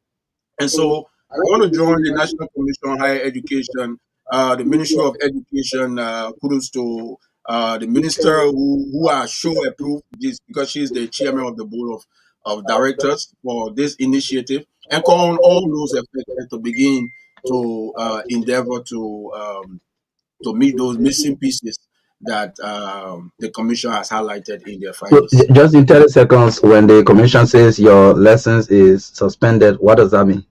And so I want to join the National Commission on Higher Education, the Ministry of Education. Kudos to the minister who are sure approved this, because she's the chairman of the board of directors for this initiative, and call on all those affected to begin to endeavor to meet those missing pieces that the commission has highlighted in their So findings. just in 30 seconds, when the commission says your license is suspended, what does that mean?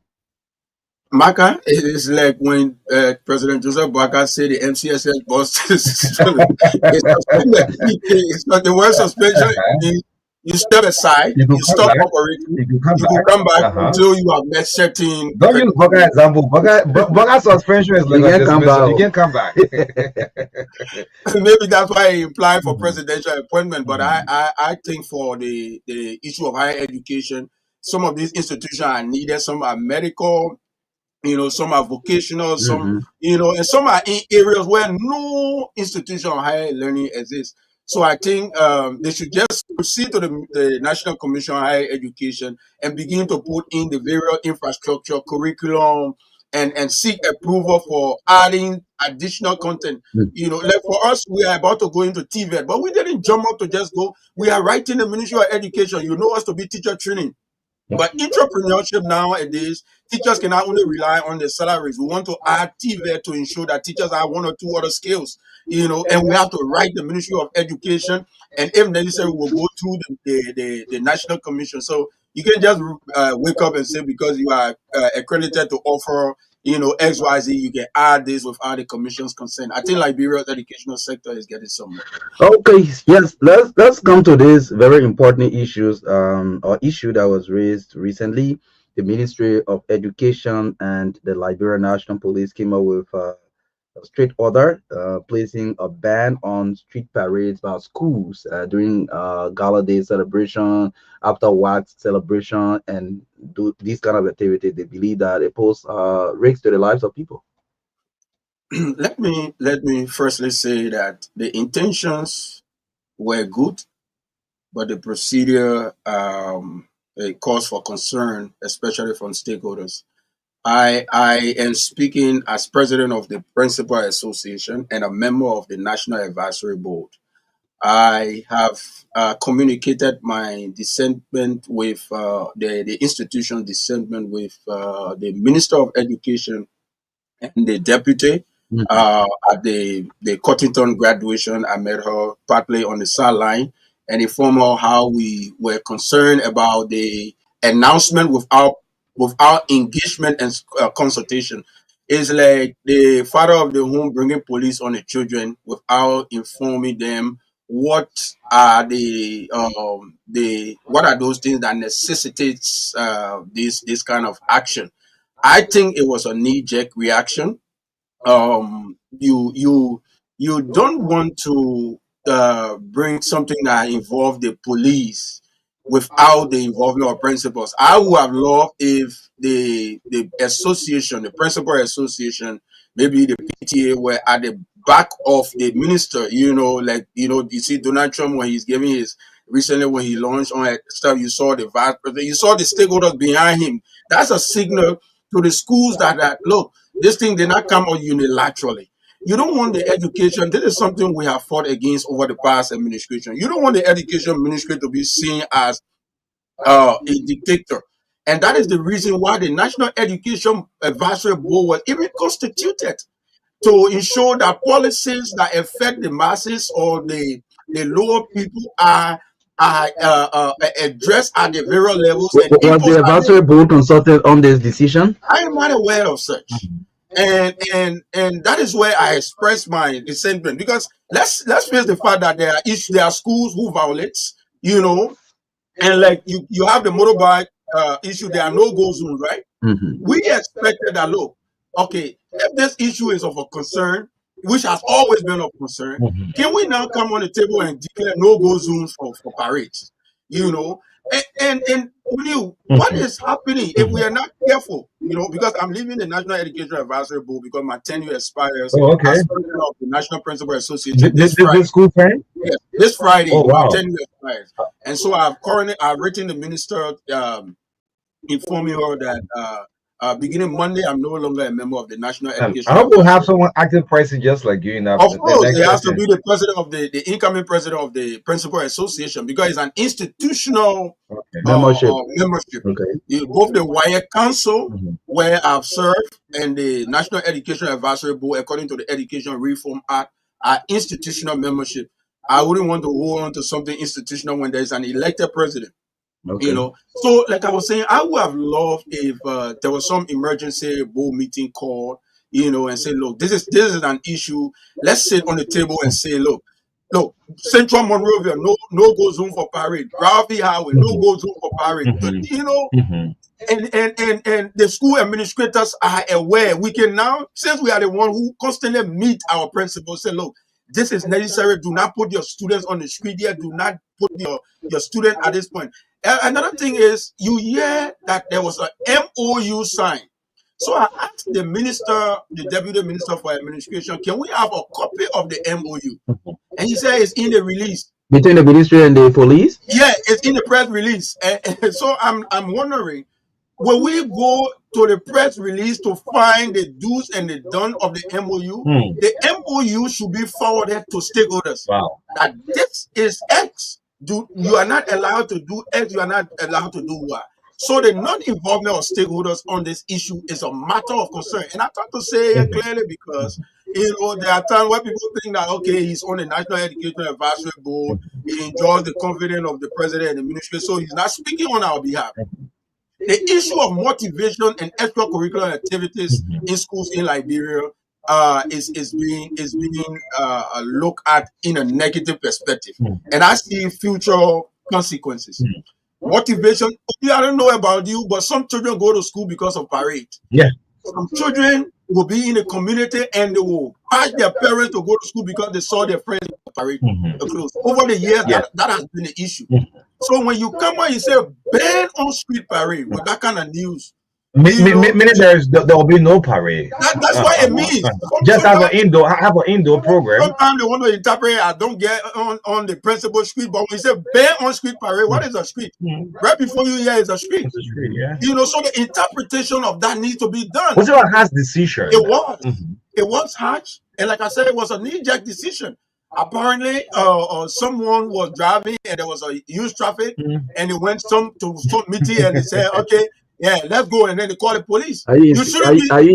Marka, it is like when President Joseph Boakai said the MCSS boss is suspended. It's not the word suspension. You step aside, You could you come stop back. operating, You could come you could back. come back Uh-huh. until you have met certain Don't use Boga criteria. example. Boga suspension is like You a can't come dismissal. back. You can't come back. Maybe that's why he applied for Mhm. presidential appointment. But I think for the issue of higher education, some of these institutions are needed. Some are medical, some are vocational, some, Mm-hmm. and some are in areas where no institution of higher learning exists. So I think they should just proceed to the National Commission on Higher Education and begin to put in the various infrastructure, curriculum, and seek approval for adding additional content. Like for us, we are about to go into TVET, but we didn't jump up to just go. We are writing the Ministry of Education. You know us to be teacher training. But entrepreneurship nowadays, teachers can not only rely on their salaries. We want to add TVET to ensure that teachers have one or two other skills, and we have to write the Ministry of Education. And if necessary, we'll go through the National Commission. So you can just wake up and say, because you are accredited to offer, XYZ, you can add this without the commission's consent. I think Liberia's educational sector is getting somewhere. Okay, yes, let's come to this very important issues or issue that was raised recently. The Ministry of Education and the Liberia National Police came up with a strict order placing a ban on street parades by schools during gala day celebration, after wax celebration, and do these kind of activities. They believe that it poses risks to the lives of people. Let me firstly say that the intentions were good, but the procedure it caused for concern, especially from stakeholders. I am speaking as president of the Principal Association and a member of the National Advisory Board. I have communicated my dissentment with the institution dissentment with the Minister of Education and the deputy Mhm. at the Cottington graduation. I met her partly on the sideline and informed her how we were concerned about the announcement without engagement and consultation. It's like the father of the home bringing police on the children without informing them what are the what are those things that necessitates this kind of action. I think it was a knee jerk reaction. You don't want to bring something that involve the police without the involvement of principals. I would have loved if the association, the principal association, maybe the PTA, were at the back of the minister. You see Donald Trump when he's giving his recently when he launched on stuff. You saw the vice president, you saw the stakeholders behind him. That's a signal to the schools that look, this thing did not come out unilaterally. You don't want the education. This is something we have fought against over the past administration. You don't want the education ministry to be seen as a dictator. And that is the reason why the National Education Advisory Board was even constituted to ensure that policies that affect the masses or the lower people are addressed at the various levels and Was the imposed. advisory board consulted on this decision? I am not aware of such. And that is where I express my resentment, because let's face the fact that there are schools who violates, and like you have the motorbike issue, there are no go zones, right? Mhm. We expected that, look, okay, if this issue is of a concern, which has always been of concern, Mhm. can we now come on the table and declare no go zones for parades? You know, and what Mhm. is happening if we Mhm. are not careful? Because I'm leaving the National Education Advisory Board because my tenure expires Oh, okay. as president of the National Principal Association this Friday. This school time? Yes, this Oh, Friday, my wow. tenure expires, and so I've written the minister. Informing her that beginning Monday, I'm no longer a member of the National I Education hope we'll have Advisory. someone acting president just like you in Of the course, next it has to session. be the president of the incoming president of the Principal Association, because it's an institutional Okay. Membership. membership. Okay. Both the Wire Council, Mhm. where I've served, and the National Education Advisory Board, according to the Education Reform Act, are institutional membership. I wouldn't want to hold on to something institutional when there's an elected president. Okay. So like I was saying, I would have loved if there was some emergency board meeting called, and say, look, this is an issue. Let's sit on the table and say, look, Central Monrovia, no go zone for parade. Gravity Highway, no go zone for parade. And the school administrators are aware. We can now, since we are the one who constantly meet our principals, say, look, this is necessary. Do not put your students on the street here. Do not put your student at this point. Another thing is, you hear that there was an MOU signed. So I asked the deputy minister for administration, can we have a copy of the MOU? And he said it's in the release. Between the ministry and the police? Yeah, it's in the press release. And so I'm wondering, will we go to the press release to find the do's and the don'ts of the MOU? The MOU should be forwarded to stakeholders. Wow. That this is X. You are not allowed to do X, you are not allowed to do Y. So the non-involvement of stakeholders on this issue is a matter of concern. And I try to say it clearly because, there are times where people think that, okay, he's on the National Education Advisory Board, he enjoys the confidence of the president and the ministry, so he's not speaking on our behalf. The issue of motivation and extracurricular activities in schools in Liberia is being looked at in a negative perspective, and I see future consequences. Motivation. I don't know about you, but some children go to school because of parade. Yeah. Some children will be in the community and they will ask their parents to go to school because they saw their friends parade clothes. Over the years, that has been an issue. So when you come out, you say ban on street parade with that kind of news. Meaning there will be no parade. That's what it means. Just have an indoor program. Sometimes they want to interpret. I don't get on the principal street, but when you say ban on street parade, what is a street? Right before you hear is a street. It's a street, yeah. So the interpretation of that needs to be done. Was it a harsh decision? It was. It was harsh, and like I said, it was a knee-jerk decision. Apparently, someone was driving and there was a huge traffic, and they went to some meeting and they said, okay, yeah, let's go, and then they call the police. Are you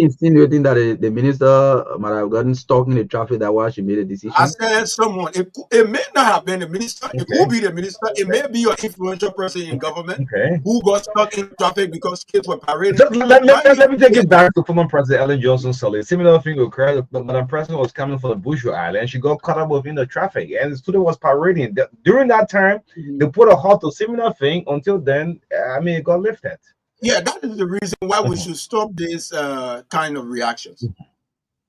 insinuating that the minister might have gotten stuck in the traffic? That why she made a decision? I said someone. It may not have been the minister. It could be the minister. It may be an influential person in government who got stuck in traffic because kids were parading. So let me take it back to former President Ellen Johnson Sirleaf. Similar thing occurred. Madam President was coming from the Bushwick Island. She got caught up within the traffic, and the student was parading. During that time, they put a halt to similar thing. Until then, it got lifted. Yeah, that is the reason why we should stop this kind of reactions.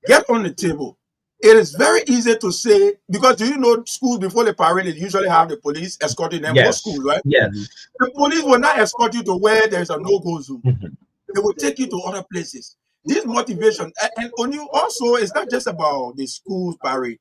Get on the table. It is very easy to say, because do you know schools before the parade, they usually have the police escorting them to school, right? Yes. The police will not escort you to where there's a no-go zone. They will take you to other places. This motivation, and on you also, it's not just about the school parade.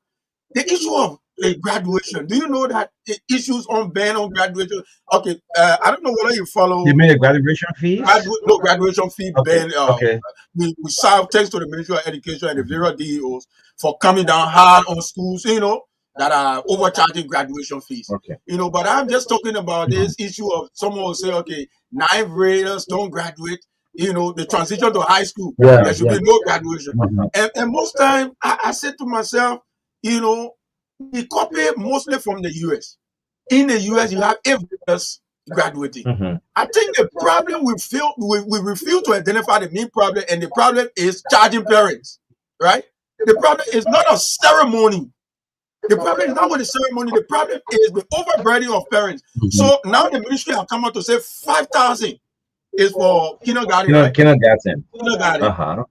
The issue of graduation. Do you know that the issues on ban on graduation? Okay, I don't know whether you follow. You mean a graduation fee? No graduation fee ban. Okay. We serve thanks to the Ministry of Education and the various DEOs for coming down hard on schools, that are overcharging graduation fees. Okay. But I'm just talking about this issue of someone will say, okay, 9th graders don't graduate. The transition to high school, there should be no graduation. And most time, I said to myself, we copy mostly from the US. In the US, you have everyone graduating. I think the problem we refuse to identify the main problem, and the problem is charging parents, right? The problem is not a ceremony. The problem is not with the ceremony. The problem is the overburdening of parents. So now the ministry have come out to say 5,000 is for kindergarten. Right? Kindergarten.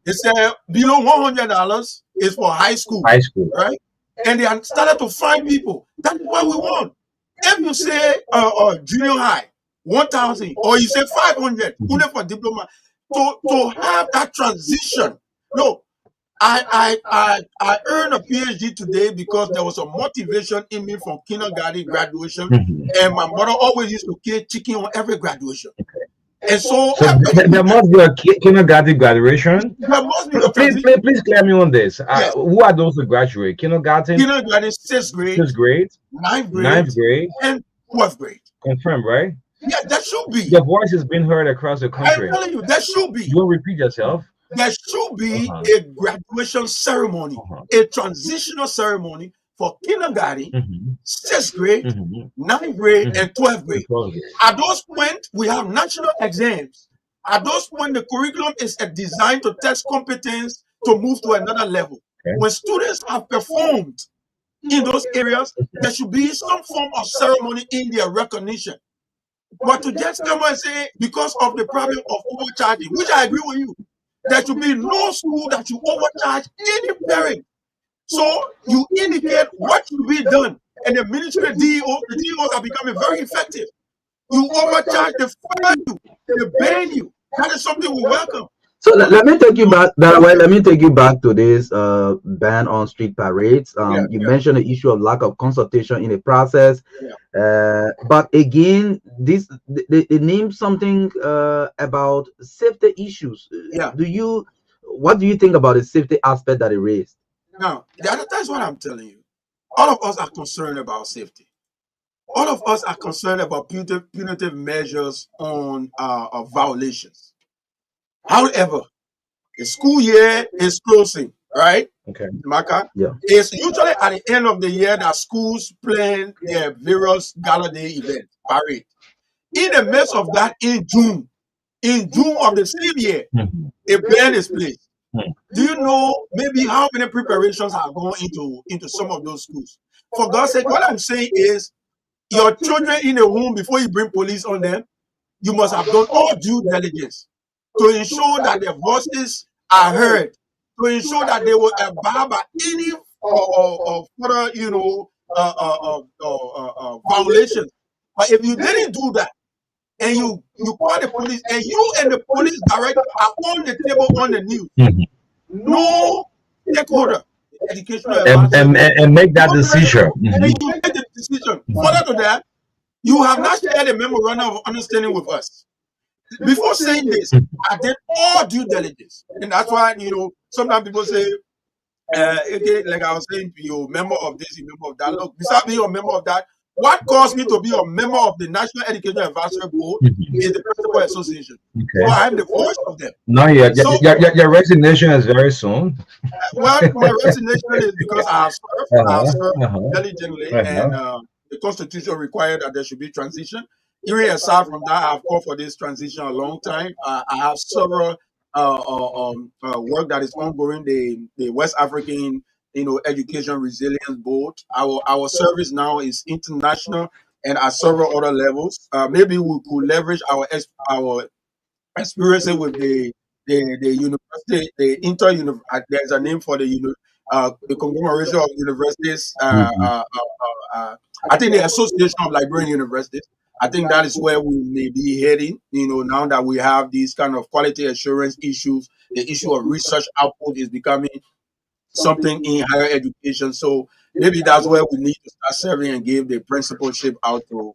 They said below $100 is for high school. Right? And they have started to find people. That's what we want. If you say junior high, 1,000, or you say 500, only for diploma, to have that transition. No, I earned a PhD today because there was a motivation in me from kindergarten graduation, and my mother always used to kill chicken on every graduation. And so there must be a kindergarten graduation. There must be. Please clear me on this. Who are those who graduate? Kindergarten, 6th grade, 9th grade, and 12th grade. Confirmed, right? Yeah, that should be. Your voice is being heard across the country. I'm telling you, that should be. You will repeat yourself. there should be Uh-huh. a graduation ceremony, Uh-huh. a transitional ceremony for kindergarten, Mm-hmm. sixth grade, Mm-hmm. ninth grade, Mm-hmm. and 12th The grade. progress. At those points, we have national exams. At those points, the curriculum is designed to test competence to move to another level. Okay. When students have performed in those areas, there should be some form of ceremony in their recognition. But to just come and say, because of the problem of overcharging, which I agree with you, there should be no school that should overcharge any parent. So you indicate what should be done. And the ministry, the DEOs are becoming very effective. You overcharge, they fire you, they ban you. That is something we welcome. So But let me take you no, back that way. Let me take you back to this ban on street parades. yeah, You yeah, mentioned the issue of lack of consultation in the process. yeah, But again, this they name something about safety issues. yeah. Do you what do you think about the safety aspect that it raised? Now, that's what I'm telling you. All of us are concerned about safety. All of us are concerned about punitive measures on violations. However, the school year is closing, right, Okay. Marka? Yeah. It's usually at the end of the year that schools plan their various gala day events, parade. In the midst of that, in June of the same year, Mm-hmm. a ban is placed. Mm-hmm. Do you know maybe how many preparations have gone into some of those schools? For God's sake, what I'm saying is your children in a home before you bring police on them, you must have done all due diligence to ensure that their voices are heard, to ensure that they will abide by any further, violations. But if you didn't do that, and you call the police, and you and the police director are on the table on the news, Mm-hmm. no stakeholder, the educational And, advisory and board, and make that no decision. president, and Mm-hmm. you make the decision. Further to that, you have not shared a memorandum of understanding with us. Before saying this, I did all due diligence. And that's why, sometimes people say, okay, like I was saying, you're a member of this, you're a member of that. Look, besides being a member of that, what caused me to be a member of the National Education Advisory Board Mm-hmm. is the Principal Association. So Okay. I'm the voice of them. Now So, your resignation is very soon. well, my resignation is because I have Uh-huh. served Uh-huh. diligently, and Uh-huh. the Constitution required that there should be transition. Even aside from that, I've called for this transition a long time. I have several work that is ongoing. The West African, Education Resilience Board. Our service now is international and at several other levels. Maybe we could leverage our experiencing with the university, the there's a name for the conglomeration of universities. Mm-hmm. I think the Association of Liberian Universities. I think that is where we may be heading. Now that we have these kind of quality assurance issues, the issue of research output is becoming something in higher education. So maybe that's where we need to start serving and give the principalship out to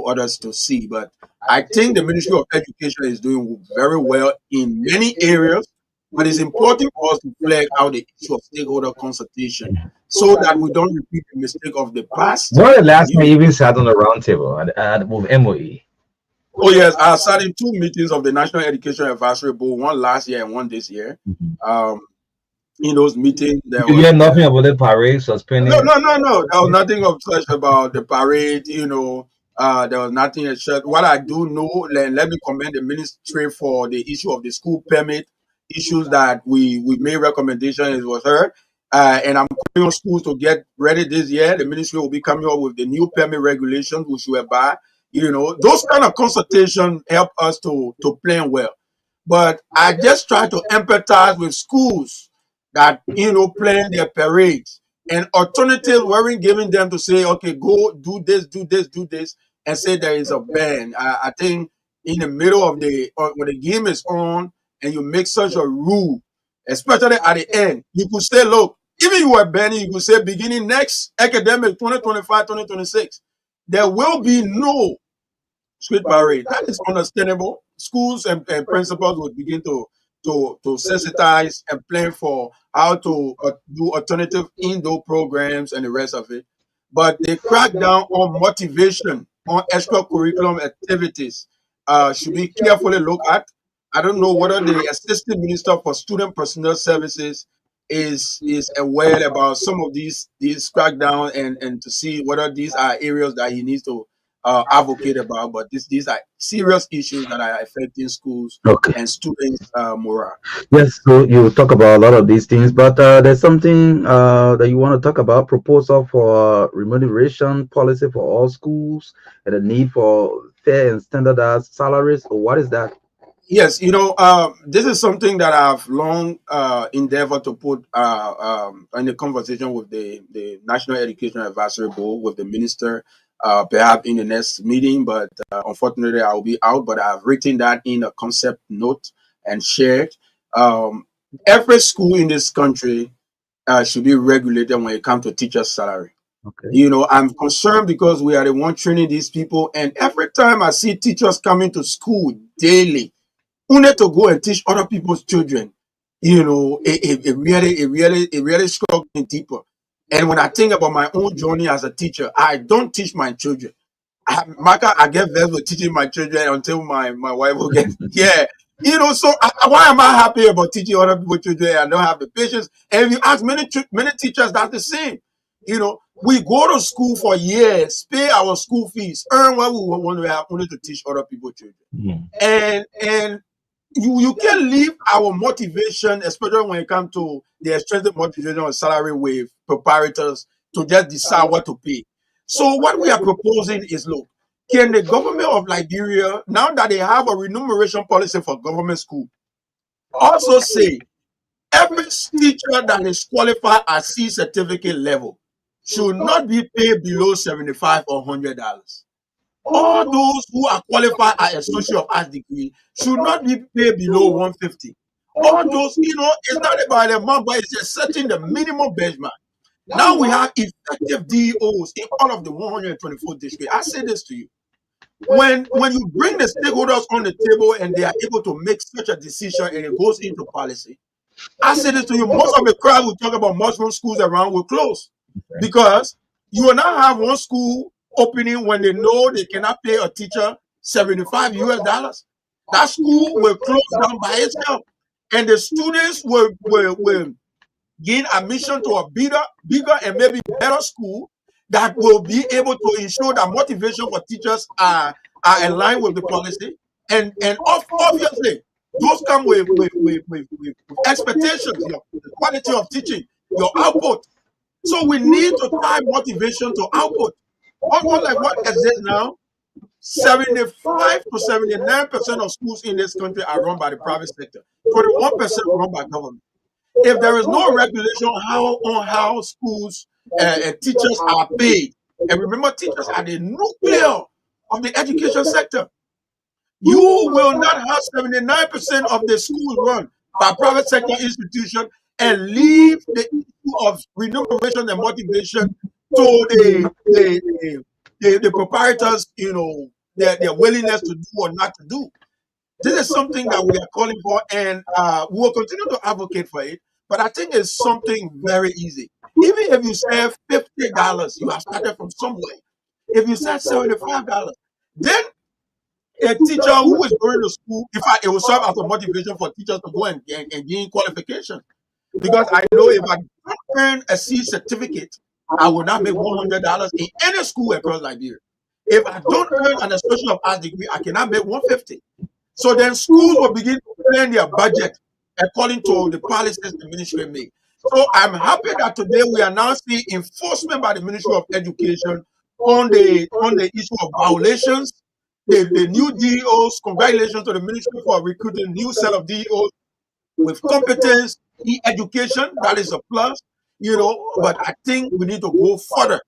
others to see. But I think the Ministry of Education is doing very well in many areas. But it's important for us to flag out the issue of stakeholder consultation so that we don't repeat the mistake of the past. When was the last time You, you even sat on the round table with MOE? oh yes, I sat in two meetings of the National Education Advisory Board, one last year and one this year. Mm-hmm. Um, in those meetings, there You was hear nothing about the parade no, suspending. no, no, no. There was nothing of such about the parade. There was nothing as such. What I do know, let me commend the ministry for the issue of the school permit issues that we made recommendations. It was heard, and I'm calling on schools to get ready this year. The ministry will be coming up with the new permit regulations, which will buy. Those kind of consultation help us to plan well. But I just try to empathize with schools that plan their parades and alternatives weren't given them to say, okay, go do this, do this, do this, and say there is a ban. I think in the middle of when the game is on and you make such a rule, especially at the end, you could say, look, even you were banning, you could say beginning next academic 2025, 2026, there will be no street parade. That is understandable. Schools and principals would begin to sensitize and plan for how to do alternative indoor programs and the rest of it. But the crackdown on motivation on extracurriculum activities should be carefully looked at. I don't know whether the Assistant Minister for Student Personnel Services is aware about some of these crackdown, and to see whether these are areas that he needs to advocate about. But these are serious issues that are affecting schools Okay. and students' morale. Yes, so you talk about a lot of these things, but there's something that you want to talk about, proposal for remuneration policy for all schools and the need for fair and standardized salaries. Or what is that? Yes, this is something that I've long endeavored to put in a conversation with the National Education Advisory Board, with the minister, perhaps in the next meeting. But unfortunately, I will be out. But I've written that in a concept note and shared. Um, every school in this country should be regulated when it comes to teachers' salary. Okay. I'm concerned because we are the one training these people, and every time I see teachers coming to school daily only to go and teach other people's children, it really struck me deeper. And when I think about my own journey as a teacher, I don't teach my children. Marka, I get vexed with teaching my children until my wife will get, yeah. So why am I happy about teaching other people's children? I don't have the patience. And if you ask many teachers, that's the same. We go to school for years, pay our school fees, earn what we want to have only to teach other people's children. Mm. And you can leave our motivation, especially when it comes to the extrinsic motivation on salary with preparators to just decide what to pay. So what we are proposing is, look, can the government of Liberia, now that they have a remuneration policy for government school, also say every teacher that is qualified at C certificate level should not be paid below $75 or $100. All those who are qualified at a social arts degree should not be paid below 150. All those, it's not about the amount, but it's just setting the minimum benchmark. Now we have effective DEOs in all of the 124 districts. I say this to you. When you bring the stakeholders on the table and they are able to make such a decision and it goes into policy, I say this to you, most of the crowd will talk about mushroom schools around will close because you will not have one school opening when they know they cannot pay a teacher $75. That school will close down by itself. And the students will gain admission to a bigger and maybe better school that will be able to ensure that motivation for teachers are aligned with the policy. And obviously, those come with expectations, the quality of teaching, your output. So we need to tie motivation to output. Unlike what exists now, 75 to 79% of schools in this country are run by the private sector, 21% run by government. If there is no regulation on how schools and teachers are paid, and remember, teachers are the nucleus of the education sector. You will not have 79% of the schools run by private sector institutions and leave the issue of remuneration and motivation to the proprietors, their willingness to do or not to do. This is something that we are calling for, and we will continue to advocate for it. But I think it's something very easy. Even if you save $50, you have started from somewhere. If you save $75, then a teacher who is going to school, in fact, it will serve as a motivation for teachers to go and gain qualification. Because I know if I don't earn a C certificate, I will not make $100 in any school across Liberia. If I don't earn an associate of arts degree, I cannot make 150. So then schools will begin to plan their budget according to the policies the ministry make. So I'm happy that today we are now seeing enforcement by the Ministry of Education on the issue of violations. The new DEOs, congratulations to the ministry for recruiting new set of DEOs with competence in education. That is a plus, but I think we need to go further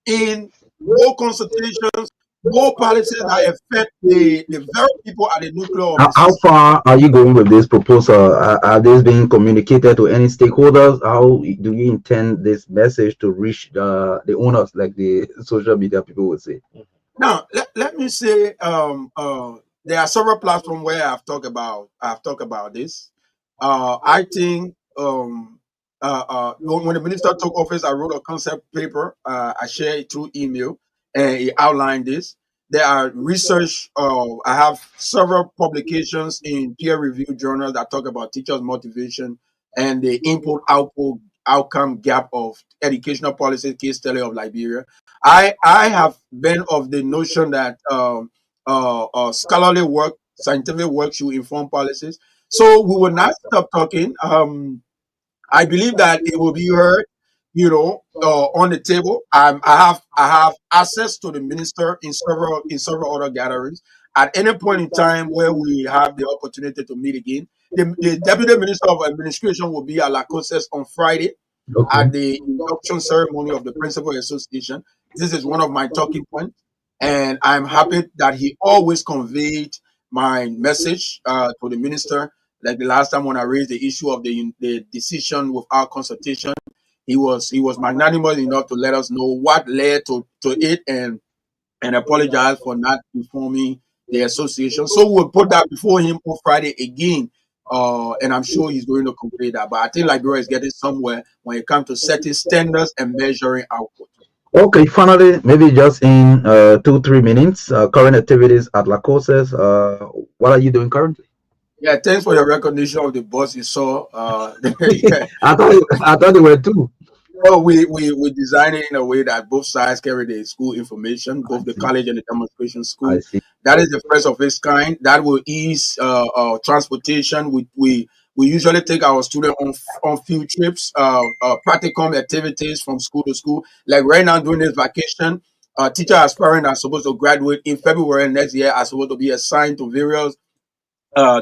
in more consultations, more policies that affect the very people at the nucleus of the How system. far are you going with this proposal? Are these being communicated to any stakeholders? How do you intend this message to reach the owners, like the social media people would say? Now, let me say, there are several platforms where I've talked about this. I think when the minister took office, I wrote a concept paper. I shared it through email, and he outlined this. there are research. I have several publications in peer-reviewed journals that talk about teachers' motivation and the input-output outcome gap of educational policy case study of Liberia. I have been of the notion that scholarly work, scientific work should inform policies. So we will not stop talking. I believe that it will be heard, on the table. I have access to the minister in several other gatherings. At any point in time where we have the opportunity to meet again, the deputy minister of administration will be at La Cosses on Friday Okay. at the induction ceremony of the principal association. This is one of my talking points, and I'm happy that he always conveyed my message to the minister. Like the last time when I raised the issue of the decision without consultation, he was magnanimous enough to let us know what led to it, and apologize for not informing the association. So we'll put that before him on Friday again. And I'm sure he's going to complete that. But I think Liberia is getting somewhere when it comes to setting standards and measuring output. Okay, finally, maybe just in 2-3 minutes, current activities at La Cosas. What are you doing currently? Yeah, thanks for your recognition of the boss you saw. I thought there were two. Well, we design it in a way that both sides carry the school information, I both the see. college and the demonstration I school. see. That is the first of its kind. That will ease transportation. We usually take our students on field trips, practicum activities from school to school. Like right now during this vacation, teacher aspiring are supposed to graduate in February next year are supposed to be assigned to various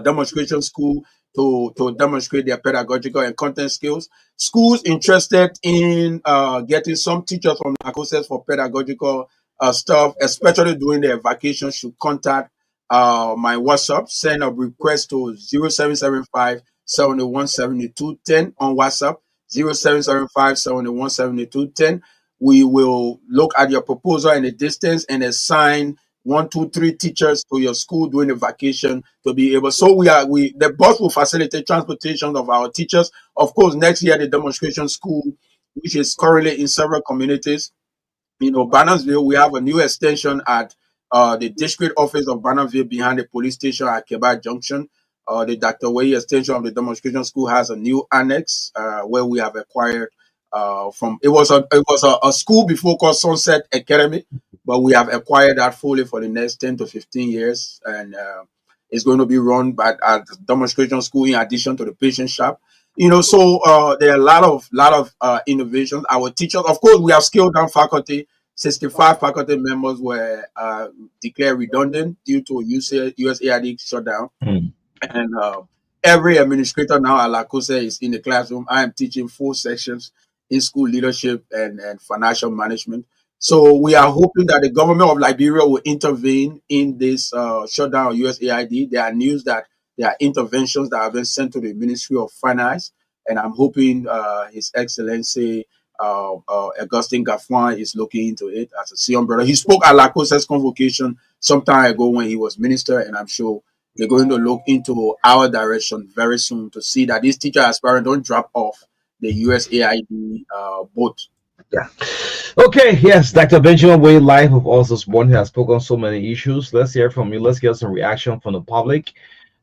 demonstration school to demonstrate their pedagogical and content skills. Schools interested in getting some teachers from Narcosis for pedagogical stuff, especially during their vacation, should contact my WhatsApp. Send a request to 0775 717210 on WhatsApp. 0775 717210. We will look at your proposal and the distance and assign 1, 2, 3 teachers to your school during the vacation to be able. So the bus will facilitate transportation of our teachers. Of course, next year the demonstration school, which is currently in several communities, Barnumsville, we have a new extension at the district office of Barnumsville behind the police station at Keba Junction. The Dr. Way extension of the demonstration school has a new annex where we have acquired from. It was a school before called Sunset Academy, but we have acquired that fully for the next 10 to 15 years, and it's going to be run by at the demonstration school in addition to the patient shop. So there are a lot of innovations. Our teachers, of course, we have scaled down faculty. 65 faculty members were declared redundant due to USAID shutdown. Mm. And every administrator now at La Cose is in the classroom. I am teaching 4 sections in school leadership and financial management. So we are hoping that the government of Liberia will intervene in this shutdown of USAID. There are news that there are interventions that have been sent to the Ministry of Finance, and I'm hoping His Excellency Augustine Gaffwan is looking into it as a senior brother. He spoke at La Cose's convocation some time ago when he was minister, and I'm sure they're going to look into our direction very soon to see that these teacher aspirants don't drop off the USAID boat. Yeah. Okay, yes, Dr. Benjamin Wade live with us this morning has spoken on so many issues. Let's hear from you. Let's get some reaction from the public.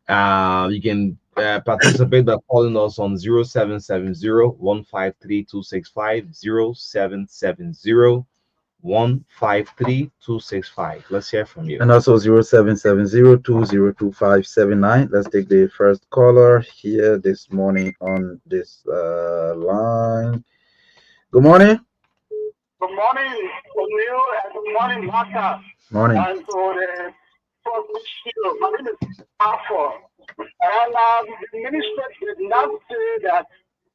You can participate by calling us on 0770-153-265, 0770-153-265. Let's hear from you. And also 0770-202579. Let's take the first caller here this morning on this line. Good morning. Good morning, O'Neill, and good morning, Marka. Morning. And to the first issue, my name is Alpha. And the minister did not say that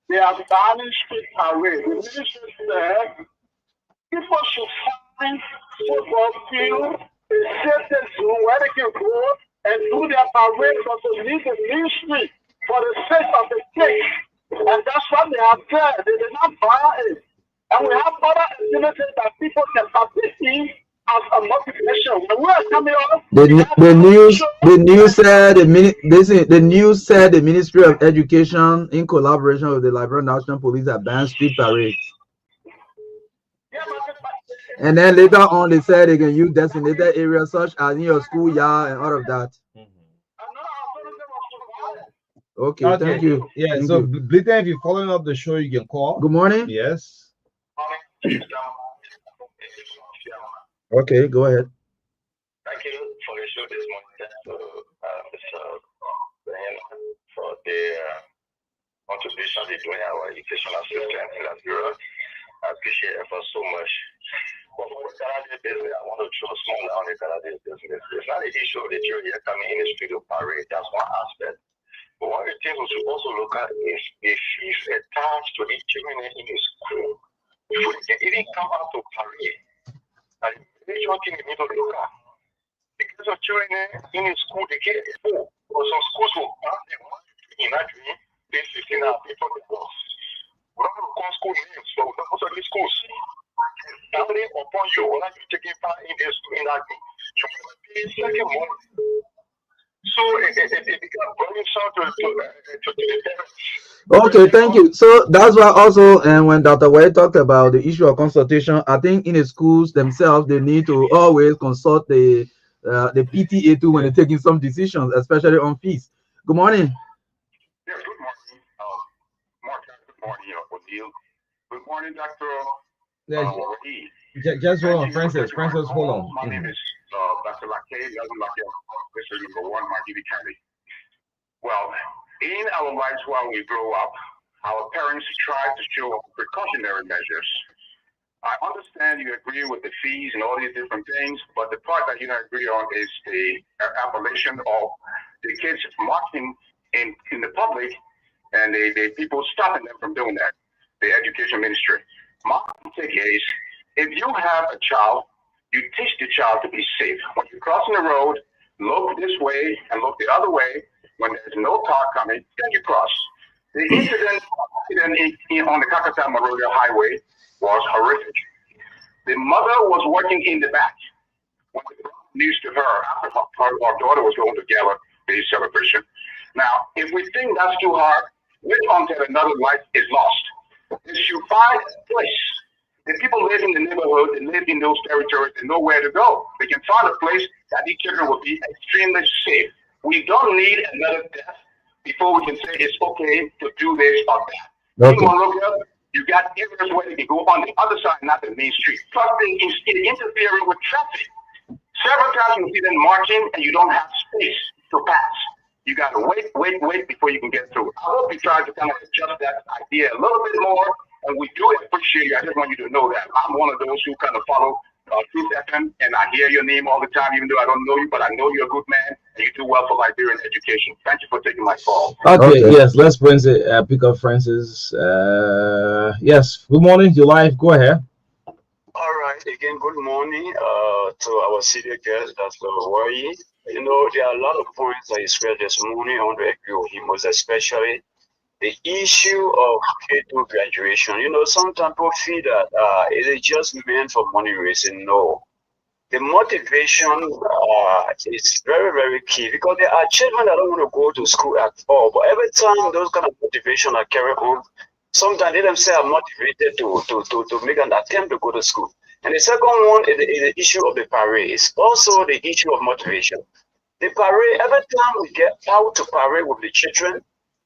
they are banning street parade. The minister said people should find football field, a safety zone where they can go and do their parade, but to leave the ministry for the sake of the cake. And that's what they have said. They did not ban it. And we have other activities that people can participate in as a motivation. When we are coming off, The news said the Ministry of Education, in collaboration with the Liberian National Police, have banned street parades. yeah, but And then later on, they said they can use designated areas such as in your schoolyard and all of that. Okay, thank you. Yeah, Thank so you. Blitten, if you're following up the show, you can call. Good morning. Yes. Okay, go ahead. Thank you for the show this morning. For the contribution they do in our educational system in Nigeria. I appreciate it for so much. But for the Canadian business, I want to throw small down the Canadian business. It's not an issue of the jury coming in the street to parade. That's one aspect. But one of the things we should also look at is the fees attached to the children in the school. Before they can even come out to parade. And the major thing we need to look at. Because of children in the school, they get full. Or some schools will ban them in that dream, pay 15 hours, pay for the bus. We don't have to call school names, but most of these schools, family upon you, when you taking part in this, in that group, you will pay second money. So it becomes burdensome to the parents. Okay, thank you. So that's why also, and when Dr. White talked about the issue of consultation, I think in the schools themselves they need to always consult the PTA too when they're taking some decisions, especially on fees. Good morning. Yeah, good morning, Marka. Good morning, O'Neill. Good morning, Dr. E. Just hold on, Francis. Francis, hold on. My name is Dr. Lake, Mr. Number One, Marquis County. Well, in our lives while we grow up, our parents try to show precautionary measures. I understand you agree with the fees and all these different things, but the part that you don't agree on is the abolition of the kids marching in the public and the people stopping them from doing that, the education ministry. My take is, if you have a child, you teach the child to be safe. When you're crossing the road, look this way and look the other way. When there's no car coming, then you cross. The incident on the Kakata Memorial Highway was horrific. The mother was working in the back when they brought news to her after her daughter was going to gala the celebration. Now, if we think that's too hard, wait until another life is lost. If you find a place, the people live in the neighborhood, they live in those territories, they know where to go. They can find a place that these children will be extremely safe. We don't need another death before we can say it's okay to do this or that. Okay. You got areas where they can go on the other side, not the main street. Plus, they interfering with traffic. Several times you see them marching and you don't have space to pass. You got to wait before you can get through. I hope you try to kind of adjust that idea a little bit more, and we do appreciate you. I just want you to know that I'm one of those who kind of follow Truth FM, and I hear your name all the time, even though I don't know you, but I know you're a good man, and you do well for Liberian education. Thank you for taking my call. Okay. Yes, let's pick up Francis. Yes, good morning, your life. Go ahead. All right, again, good morning to our senior guest, Dr. Hawaii. You know, there are a lot of points that you spread this morning. I want to agree with him, most especially the issue of K2 graduation. You know, sometimes people feel that it is just meant for money raising. No. The motivation is very, very key because there are children that don't want to go to school at all. But every time those kind of motivation are carried on, sometimes they themselves are motivated to make an attempt to go to school. And the second one is the issue of the parade. It's also the issue of motivation. The parade, every time we get out to parade with the children,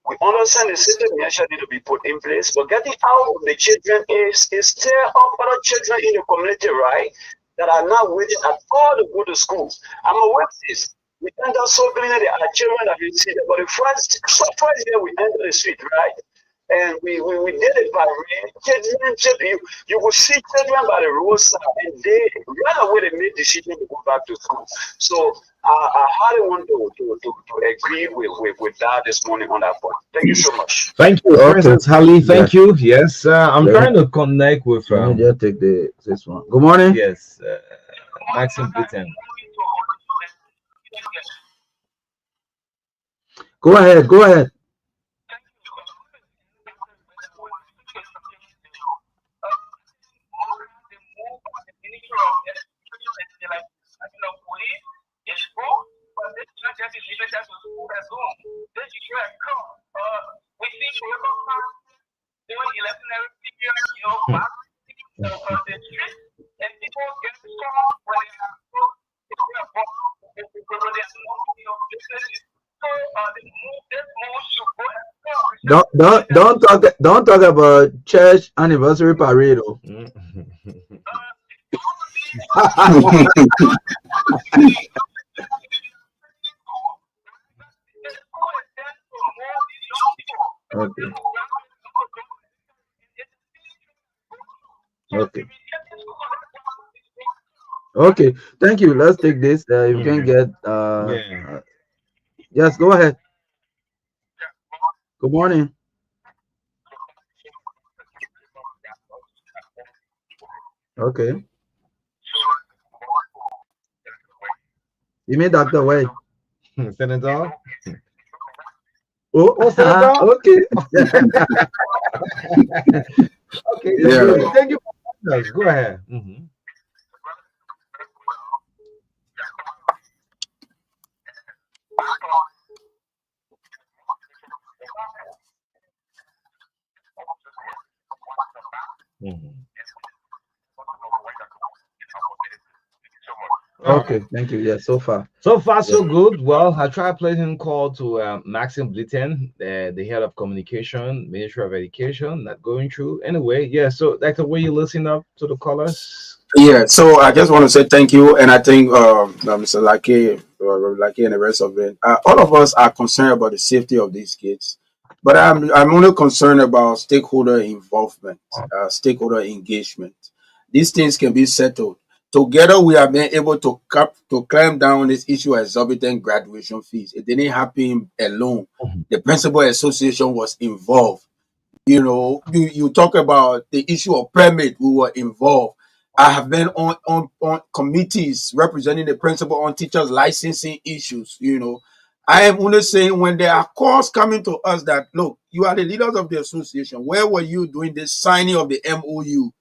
we understand the system measure need to be put in place, but getting out with the children is stir up other children in the community, right? That are not waiting at all to go to school. I'm aware of this. We enter so clearly, there are children that you see, but the first year we enter the street, right? And we did it by children, you will see children by the roadside, and they right away they made decision to go back to school. So I hardly want to agree with that this morning on that point. Thank you so much. Thank you, Francis Halley. Thank you. Yes, I'm trying to connect with. Let me just take this one. Good morning. Yes, Maxim Blitten. Go ahead. Go ahead. Don't talk about church anniversary parade. Okay. Okay. Okay. Thank you. Let's take this. If you can get yes, go ahead. Good morning. Okay. You mean Dr. Wade? Senator. Oh, Senator. okay. Okay. Yeah. Thank you for us. Go ahead. Okay. Thank you. Yeah. So far. So far, so good. Well, I tried placing call to Maxim Blitten, the head of communication, Ministry of Education, not going through. Anyway, yeah. So that's the way you listen up to the callers. Yeah, so I just want to say thank you, and I think Mr. Lake, and the rest of it, all of us are concerned about the safety of these kids, but I'm only concerned about stakeholder involvement, stakeholder engagement. These things can be settled together. We have been able to climb down this issue of exorbitant graduation fees. It didn't happen alone. The principal association was involved. You talk about the issue of permit. We were involved. I have been on committees representing the principal on teachers licensing issues. I am only saying when there are calls coming to us that, look, you are the leaders of the association. Where were you doing the signing of the MOU?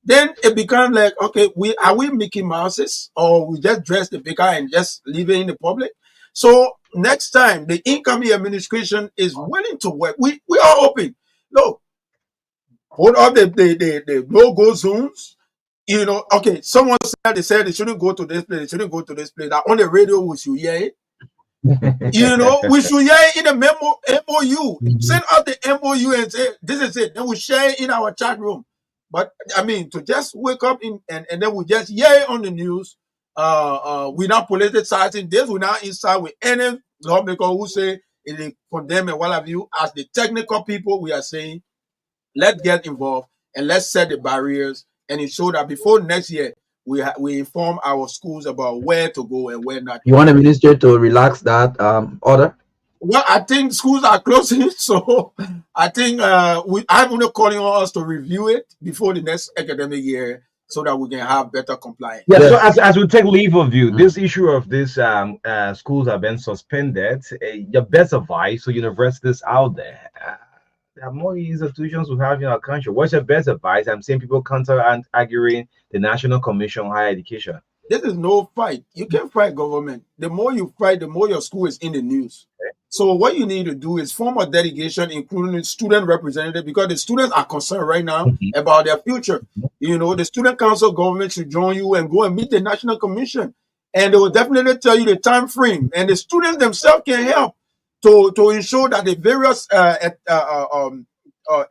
Then it becomes like, okay, are we Mickey Mouses, or we just dress the picker and just leave it in the public? So next time the incoming administration is willing to work, we are open. Look, put up the no-go zones. Okay, someone said they shouldn't go to this place, they shouldn't go to this place. That on the radio we should hear it. We should hear it in the MOU. Send out the MOU and say this is it. Then we share it in our chat room. But I mean, to just wake up and then we just hear it on the news. We not politicizing this. We not inside with any lawmaker who say it is condemn and what have you. As the technical people, we are saying, let's get involved and let's set the barriers and ensure that before next year we inform our schools about where to go and where not. You want the minister to relax that order? Well, I think schools are closing, so I think I'm only calling on us to review it before the next academic year so that we can have better compliance. Yeah. So as we take leave of you, this issue of this schools have been suspended. Your best advice to universities out there. There are more institutions we have in our country. What's your best advice? I'm seeing people counter and arguing the National Commission on Higher Education. This is no fight. You can't fight government. The more you fight, the more your school is in the news. Okay. So what you need to do is form a delegation, including the student representative, because the students are concerned right now about their future. The student council government should join you and go and meet the National Commission. And they will definitely tell you the time frame. And the students themselves can help to ensure that the various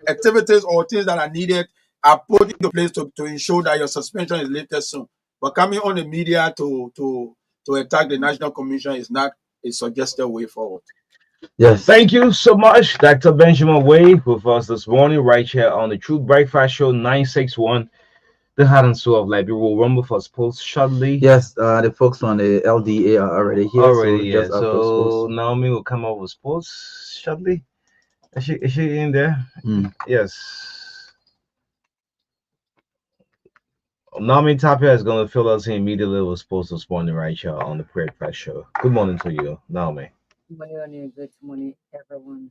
activities or things that are needed are put into place to ensure that your suspension is lifted soon. But coming on the media to attack the National Commission is not a suggested way forward. Yes. Thank you so much, Dr. Benjamin Wade, with us this morning, right here on the Truth Breakfast Show 961. The heart and soul of life. We will rumble for sports shortly. Yes, the folks on the LDA are already here. So Naomi will come up with sports shortly. Is she in there? Yes. Naomi Tapia is going to fill us in immediately with sports this morning, right here on the Breakfast Show. Good morning to you, Naomi. Good morning, everyone.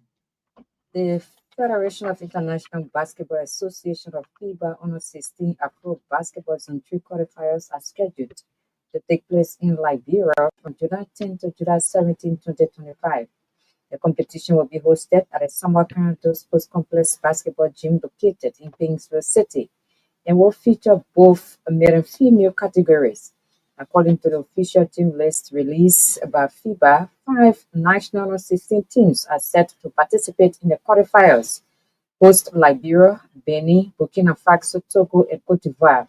The Federation of International Basketball Association of FIBA Under 16 approved basketball Zone 3 qualifiers are scheduled to take place in Liberia from July 10 to July 17, 2025. The competition will be hosted at a Summer Canto Sports Complex basketball gym located in Painesville City. and will feature both male and female categories. According to the official team list released by FIBA, 5 national under 16 teams are set to participate in the qualifiers. Host Liberia, Benin, Burkina Faso, Togo, and Cote d'Ivoire.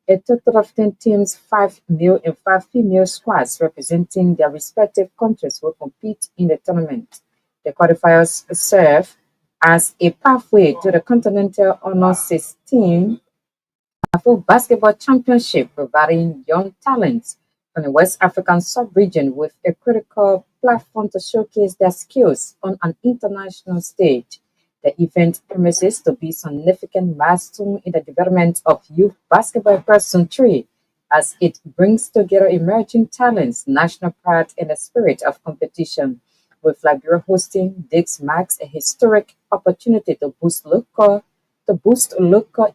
A total of 10 teams, 5 male and 5 female squads representing their respective countries will compete in the tournament. The qualifiers serve as a pathway to the Continental Honor 16 Afro Basketball Championship, providing young talents from the West African sub-region with a critical platform to showcase their skills on an international stage. The event promises to be a significant milestone in the development of youth basketball across the country as it brings together emerging talents, national pride, and a spirit of competition. With Liberia hosting, this marks a historic opportunity to boost local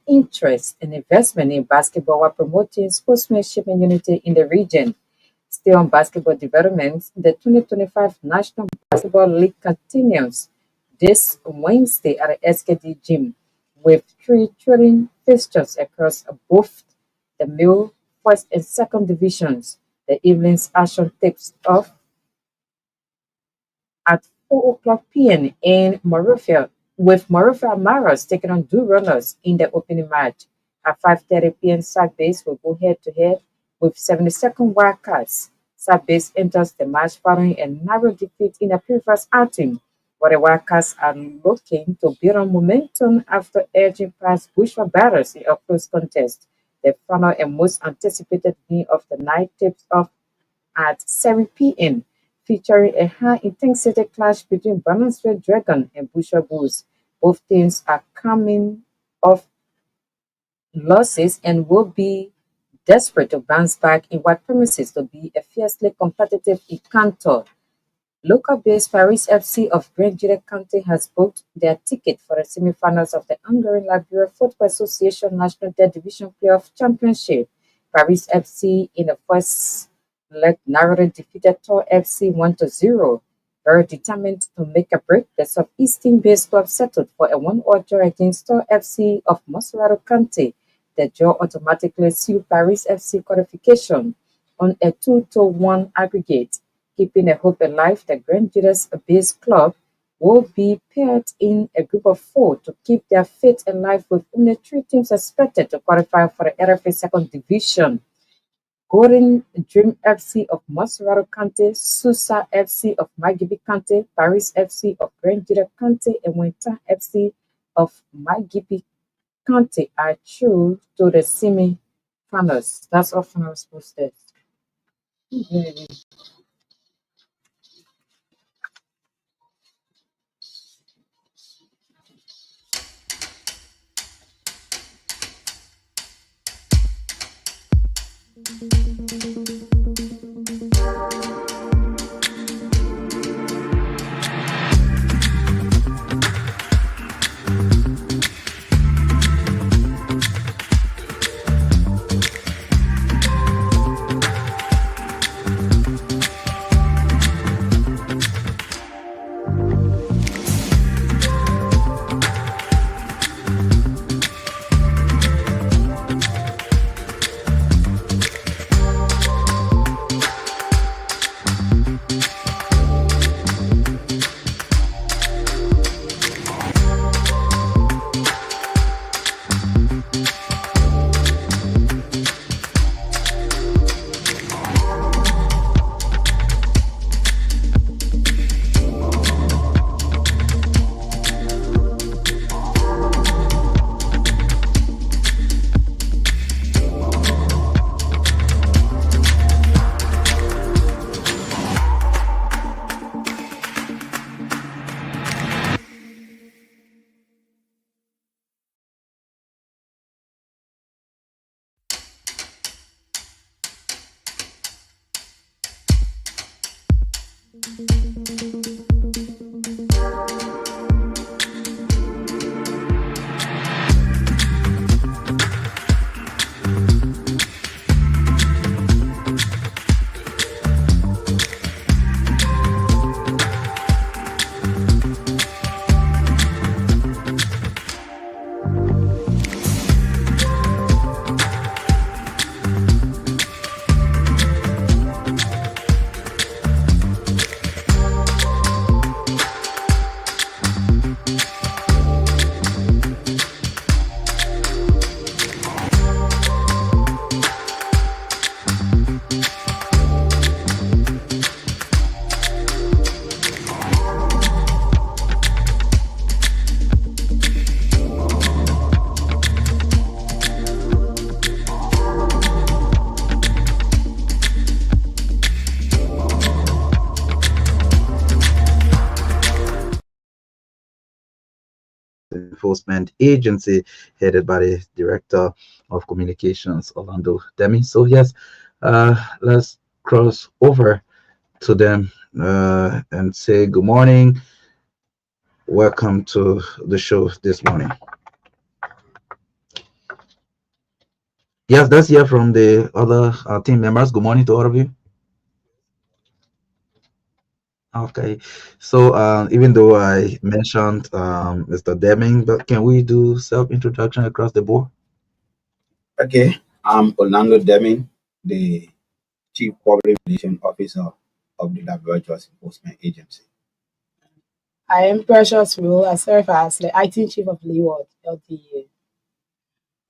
interest and investment in basketball while promoting sportsmanship and unity in the region. Still on basketball developments, the 2025 National Basketball League continues this Wednesday at the SKD Gym with three thrilling fixtures across both the male first and second divisions. The evening's action tips off at 4 o'clock p.m. in Morovia, with Morovia Maras taking on Do Runners in the opening match. At 5:30 p.m., Sac Base will go head to head with 72nd Wildcats. Sac Base enters the match following a narrow defeat in the previous outing, where the Wildcats are looking to build on momentum after edging past Bushra batters in a close contest. The final and most anticipated game of the night tips off at 7 p.m., featuring a high-intensity clash between Balanced Dragon and Busher Bulls. Both teams are coming off losses and will be desperate to bounce back in what promises to be a fiercely competitive encounter. Local-based Paris FC of Grand County has booked their ticket for the semi-finals of the Hungarian Liberia Football Association National Third Division Playoff Championship. Paris FC in the first leg narrowly defeated Tor FC 1-0. Very determined to make a break, the Southeastern-based club settled for a 1-1 draw against Tor FC of Mosraro County. The draw automatically sealed Paris FC qualification on a 2-1 aggregate. Keeping a hope alive, the Grand Judas-based club will be paired in a group of 4 to keep their fate alive, with only 3 teams expected to qualify for the RFA Second Division. Golden Dream FC of Mosraro County, Susa FC of Magibi County, Paris FC of Grand Judas County, and Winter FC of Magibi County are through to the semi-finals. That's all finals posted. Enforcement Agency, headed by the Director of Communications, Orlando Demi. So, yes, let's cross over to them and say good morning. Welcome to the show this morning. Yes, let's hear from the other team members. Good morning to all of you. Okay, so even though I mentioned Mr. Deming, but can we do self-introduction across the board? Okay, I'm Orlando Deming, the Chief Public Relations Officer of the Labrador Justice Enforcement Agency. I am Precious Rule. I serve as the IT Chief of Leeward, LDA.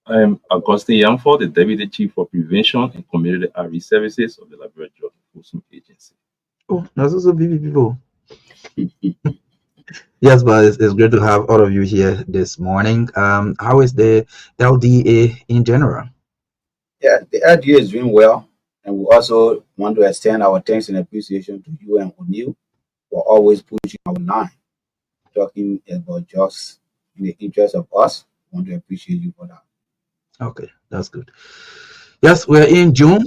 I am Augustine Yamford, the Deputy Chief for Prevention and Community Outreach Services of the Labrador Drug Enforcement Agency. Oh, that's also BB people. Yes, but it's great to have all of you here this morning. How is the LDA in general? Yeah, the LDA is doing well, and we also want to extend our thanks and appreciation to you and O'Neill for always pushing our line, talking about just in the interest of us. We want to appreciate you for that. Okay, that's good. Yes, we're in June.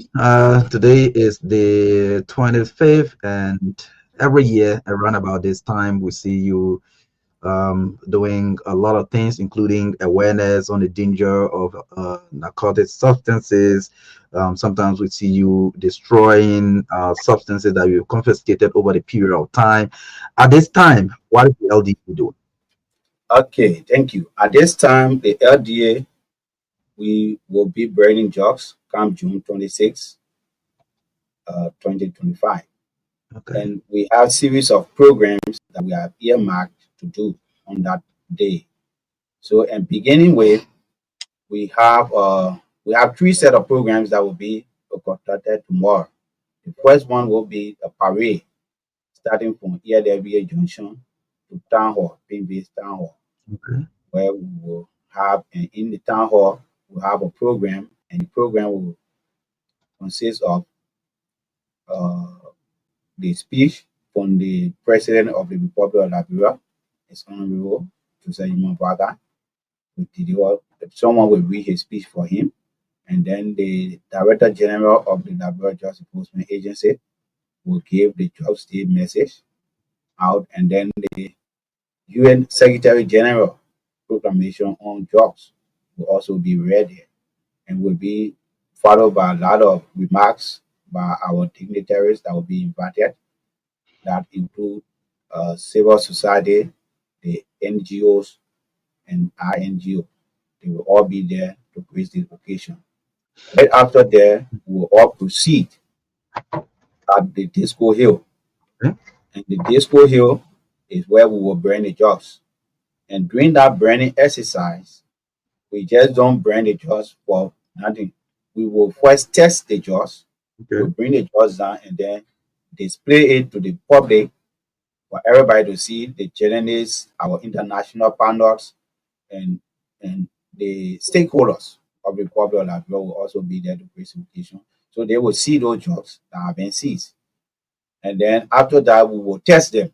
Today is the 25th, and every year around about this time, we see you doing a lot of things, including awareness on the danger of narcotic substances. Sometimes we see you destroying substances that you've confiscated over the period of time. At this time, what is the LDA doing? Okay, thank you. At this time, the LDA, we will be burning jobs come June 26, 2025. Okay. And we have series of programs that we have earmarked to do on that day. So, and beginning with, we have three set of programs that will be conducted tomorrow. The first one will be a parade starting from ELWA Junction to Town Hall, Pin-based Town Hall, Okay. where we will have, and in the Town Hall, we'll have a program, and the program will consist of uh, the speech from the President of the Republic of Liberia, His Honorable Joseph Marka. Someone will read his speech for him, and then the Director General of the Liberia Justice Enforcement Agency will give the drug state message out, and then the UN Secretary General proclamation on drugs will also be read here and will be followed by a lot of remarks by our dignitaries that will be invited, that include civil society, the NGOs, and RNGO. They will all be there to grace the occasion. Right after that, we will all proceed at the Disco Hill. Okay. And the Disco Hill is where we will burn the drugs. And during that burning exercise, we just don't burn the drugs for nothing. We will first test the drugs. We'll Okay. bring the drugs down and then display it to the public for everybody to see, the journalists, our international partners, and and the stakeholders of the Republic of Liberia will also be there to grace the occasion. So they will see those drugs that have been seized. And then after that, we will test them.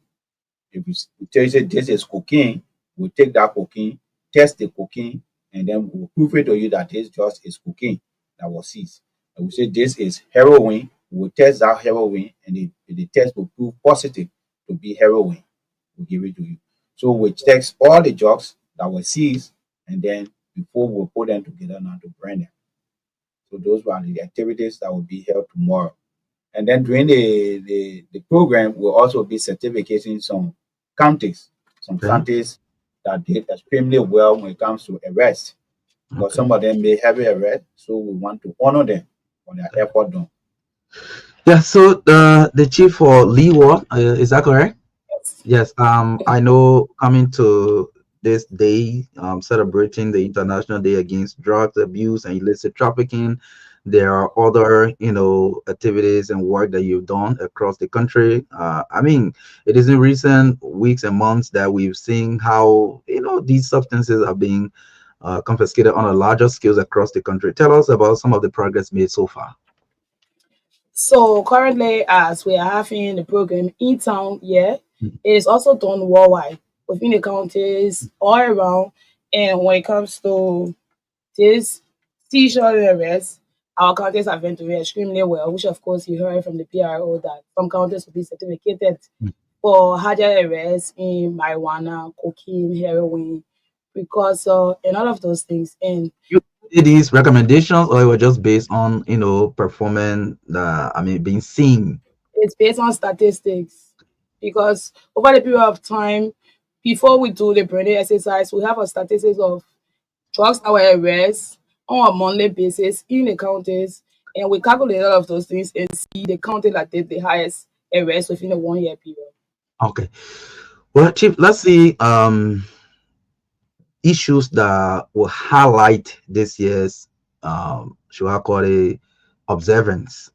If we tell you say this is cocaine, we'll take that cocaine, test the cocaine, and then we'll prove it to you that this just is cocaine that was seized. And we say this is heroin, we'll test that heroin, and the test will prove positive to be heroin. We'll give it to you. So we test all the drugs that were seized, and then before we'll put them together now to burn them. So those were the activities that will be held tomorrow. And then during the program, we'll also be certificating some Okay. counties that did extremely well when it comes to arrest. Because Okay. some of them may have arrest, so we want to honor them for their effort done. Yeah. So the chief for Leeward, is that correct? Yes. Yes, I know coming to this day, celebrating the International Day Against Drugs Abuse and Illicit Trafficking, there are other, activities and work that you've done across the country. I mean, it is in recent weeks and months that we've seen how, these substances are being confiscated on a larger scales across the country. Tell us about some of the progress made so far. So currently, as we are having the program in town here, Mm. it is also done worldwide within the counties all around. And when it comes to this seizure arrest, our counties have been doing extremely well, which of course you heard from the PRO that some counties will be certificated for harder arrests in marijuana, cocaine, heroin, precursor, and all of those things. And You did these recommendations, or it was just based on performing the, I mean, being seen? it's based on statistics because over the period of time, before we do the brain exercise, we have a statistics of drugs our arrests on a monthly basis in the counties, and we calculate all of those things and see the county that did the highest arrest within a 1 year period. Okay. Well, Chief, let's see issues that will highlight this year's should I call it observance.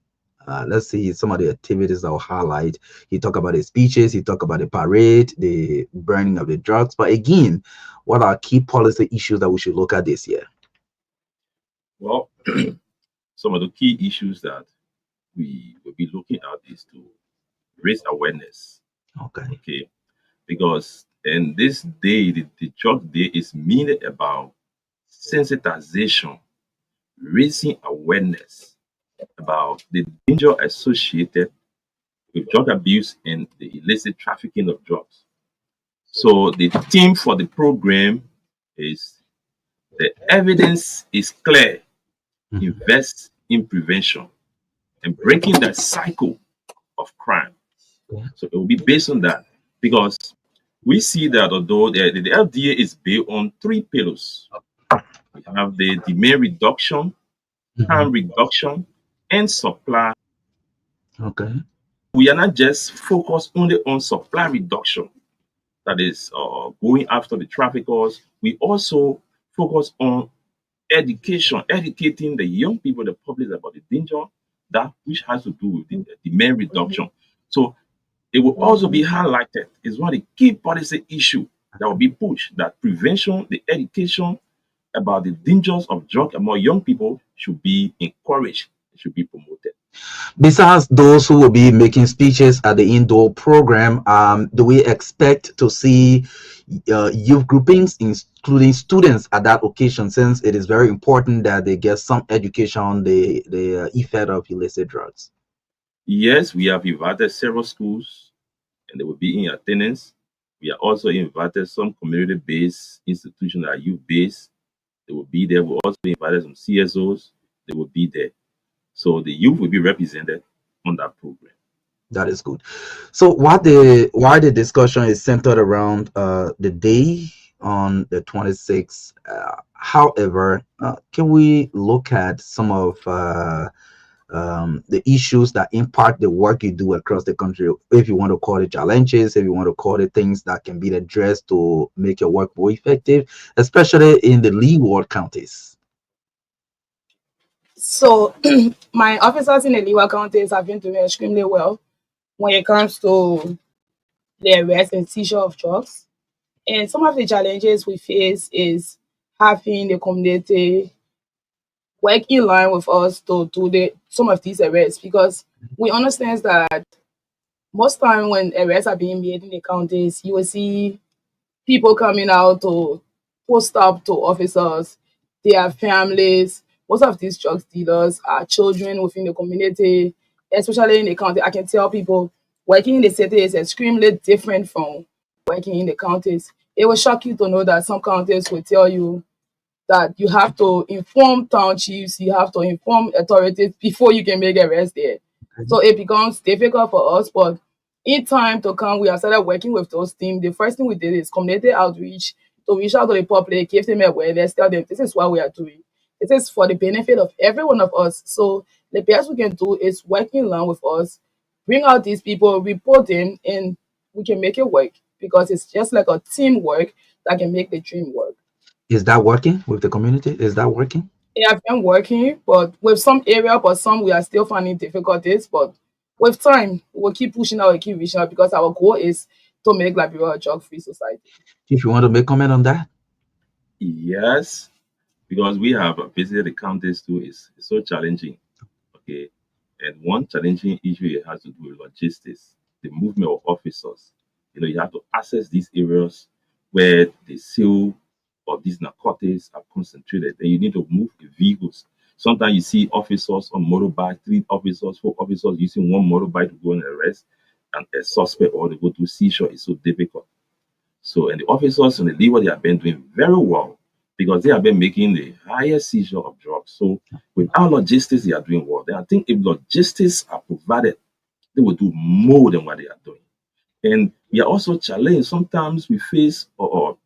Let's see some of the activities that will highlight. He talked about the speeches, he talked about the parade, the burning of the drugs. But again, what are key policy issues that we should look at this year? Well, some of the key issues that we will be looking at is to raise awareness. Okay. Okay. Because in this day, the drug day is mainly about sensitization, raising awareness about the danger associated with drug abuse and the illicit trafficking of drugs. So the theme for the program is the evidence is clear, invest in prevention and breaking the cycle of crime. So it will be based on that because we see that although the FDA is built on three pillars, we have the demand reduction, harm reduction, and supply. Okay. We are not just focused only on supply reduction, that is going after the traffickers. We also focus on education, educating the young people, the public about the danger that which has to do with the demand reduction. So it will also be highlighted is one of the key policy issue that will be pushed, that prevention, the education about the dangers of drug among young people should be encouraged, should be promoted. Besides those who will be making speeches at the indoor program, do we expect to see youth groupings, including students, at that occasion, since it is very important that they get some education on the effect of illicit drugs? Yes, we have invited several schools and they will be in attendance. We are also invited some community-based institutions that are youth-based. They will be there. We also invited some CSOs. They will be there. So the youth will be represented on that program. That is good. So why the discussion is centered around the day on the 26th. However, can we look at some of the issues that impact the work you do across the country? If you want to call it challenges, if you want to call it things that can be addressed to make your work more effective, especially in the leeward counties. So my officers in the Leeward counties have been doing extremely well when it comes to the arrest and seizure of drugs. And some of the challenges we face is having the community work in line with us to do some of these arrests because we understand that most time when arrests are being made in the counties, you will see people coming out to post up to officers, their families. Most of these drug dealers are children within the community, especially in the county. I can tell people working in the city is extremely different from working in the counties. It will shock you to know that some counties will tell you that you have to inform town chiefs, you have to inform authorities before you can make arrest there. So it becomes difficult for us, but in time to come, we have started working with those teams. The first thing we did is community outreach to reach out to the public, give them awareness, tell them this is what we are doing. This is for the benefit of every one of us. So the best we can do is working along with us, bring out these people, report them, and we can make it work because it's just like a teamwork that can make the dream work. Is that working with the community? Is that working? It has been working, but with some area, but some we are still finding difficulties. But with time, we'll keep pushing out and keep reaching out because our goal is to make Liberia a drug-free society. If you want to make comment on that. Yes, because we have visited the counties too. It's so challenging. Okay. And one challenging issue it has to do with logistics, the movement of officers. You have to access these areas where they sell of these narcotics are concentrated, then you need to move the vehicles. Sometimes you see officers on motorbike, 3 officers, 4 officers using one motorbike to go and arrest and a suspect or to go to seizure is so difficult. So, and the officers on the level, they have been doing very well because they have been making the highest seizure of drugs. So, with our logistics, they are doing well. Then I think if logistics are provided, they will do more than what they are doing. And we are also challenged. Sometimes we face or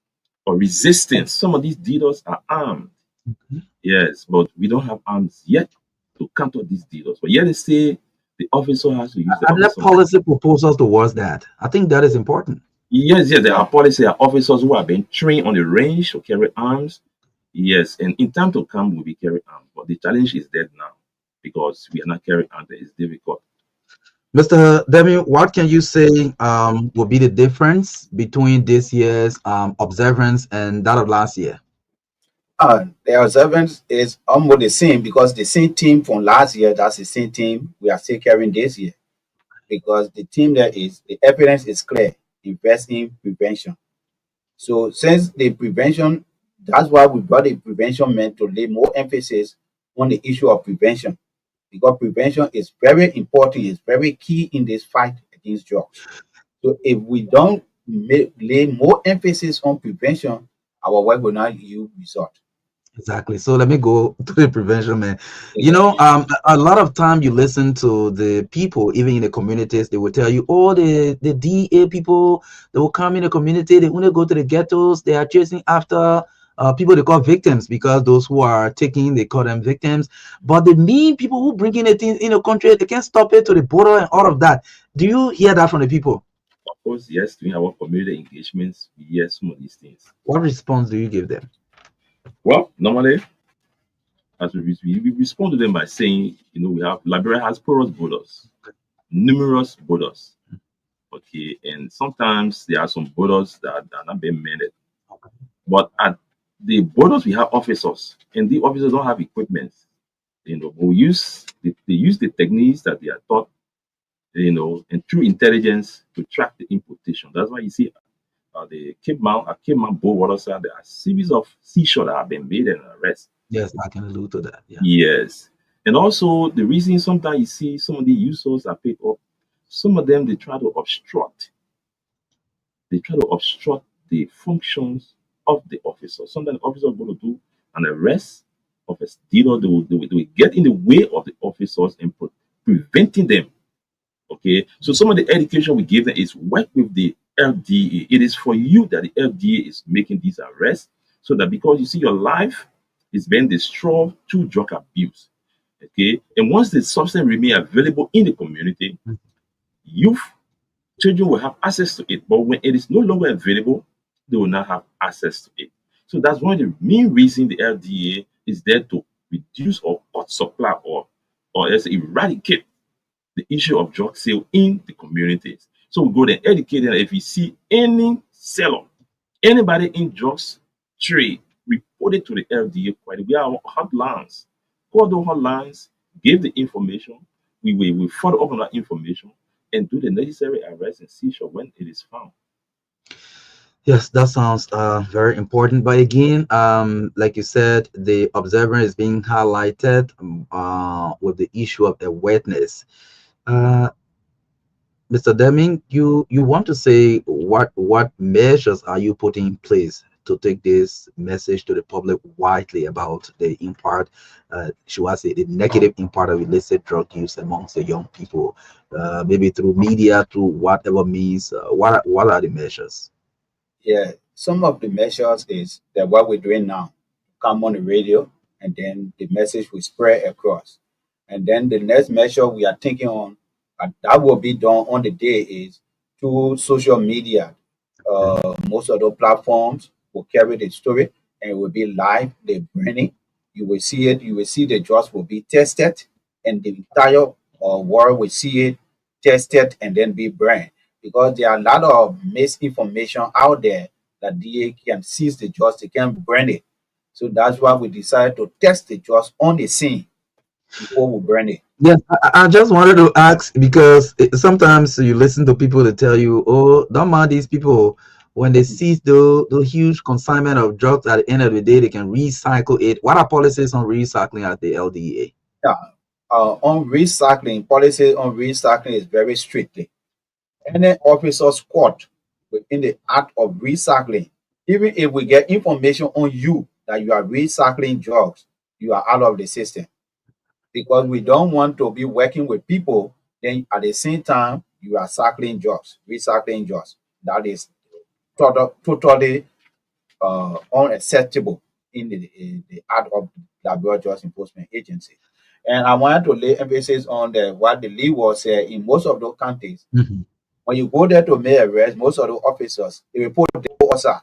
resistance. Some of these dealers are armed. Yes, but we don't have arms yet to counter these dealers. But yet they say the officer has to use the Are there officer. policy proposals towards that? I think that is important. Yes, yes, there are policy officers who have been trained on the range to carry arms. Yes, and in time to come, we'll be carrying arms. But the challenge is there now because we are not carrying arms. It's difficult. Mr. Demi, what can you say will be the difference between this year's observance and that of last year? The observance is almost the same because the same team from last year, that's the same team we are still carrying this year. Because the team there is the evidence is clear, invest in prevention. So since the prevention, that's why we brought the prevention meant to lay more emphasis on the issue of prevention. Because prevention is very important, it's very key in this fight against drugs. So if we don't lay more emphasis on prevention, our work will not yield result. Exactly. So let me go to the prevention, man. You know, a lot of time you listen to the people, even in the communities, they will tell you, oh, the DA people, they will come in the community, they want to go to the ghettos, they are chasing after people they call victims because those who are taking, they call them victims. But the mean people who bring in the things in the country, they can't stop it to the border and all of that. Do you hear that from the people? Of course, yes, doing our community engagements, we hear some of these things. What response do you give them? Well, normally, as we respond to them by saying, we have Liberia has porous borders, numerous borders. Okay, and sometimes there are some borders that are not being mended. But at the borders, we have officers, and the officers don't have equipment. They use the techniques that they are taught, and through intelligence to track the importation. That's why you see the Cape Mount Bow water side, there are series of seashore that have been made and arrested. Yes, I can allude to that. Yeah. Yes. And also the reason sometimes you see some of the users are picked up, some of them they try to obstruct. They try to obstruct the functions of the officer. Sometimes the officer is going to do an arrest of a dealer. They will get in the way of the officers and preventing them. Okay. So some of the education we give them is work with the FDA. It is for you that the FDA is making these arrests so that because you see your life is being destroyed through drug abuse. Okay. And once the substance remain available in the community, youth children will have access to it. But when it is no longer available, they will not have access to it. So that's one of the main reasons the FDA is there to reduce or cut supply or else eradicate the issue of drug sale in the communities. So we go there, educate them. If you see any seller, anybody in drugs trade, report it to the FDA. We have hotlines. Call those hotlines, give the information. We will follow up on that information and do the necessary arrest and seizure when it is found. Yes, that sounds very important. But again, like you said, the observer is being highlighted with the issue of awareness. Uh, Mr. Deming, you want to say what measures are you putting in place to take this message to the public widely about the impact, should I say, the negative impact of illicit drug use amongst the young people, maybe through media, through whatever means. What are the measures? Yeah, some of the measures is that what we're doing now, come on the radio, and then the message will spread across. And then the next measure we are thinking on, that will be done on the day is through social media. Most of the platforms will carry the story and it will be live, the branding. You will see it, you will see the drugs will be tested, and the entire world will see it tested and then be brand because there are a lot of misinformation out there that DA can seize the drugs, they can burn it. So that's why we decided to test the drugs on the scene before we burn it. Yes, I just wanted to ask because sometimes you listen to people that tell you, "Oh, don't mind these people when they seize the huge consignment of drugs, at the end of the day, they can recycle it. What are policies on recycling at the LDA? Yeah. On recycling, policy on recycling is very strictly. Any officer squad within the act of recycling, even if we get information on you that you are recycling drugs, you are out of the system, because we don't want to be working with people. Then at the same time, you are recycling drugs. That is totally unacceptable in the act of the Drugs Enforcement Agency. And I wanted to lay emphasis on what the lead was said in most of those counties. Mhm. When you go there to make arrest, most of the officers they will put devil also.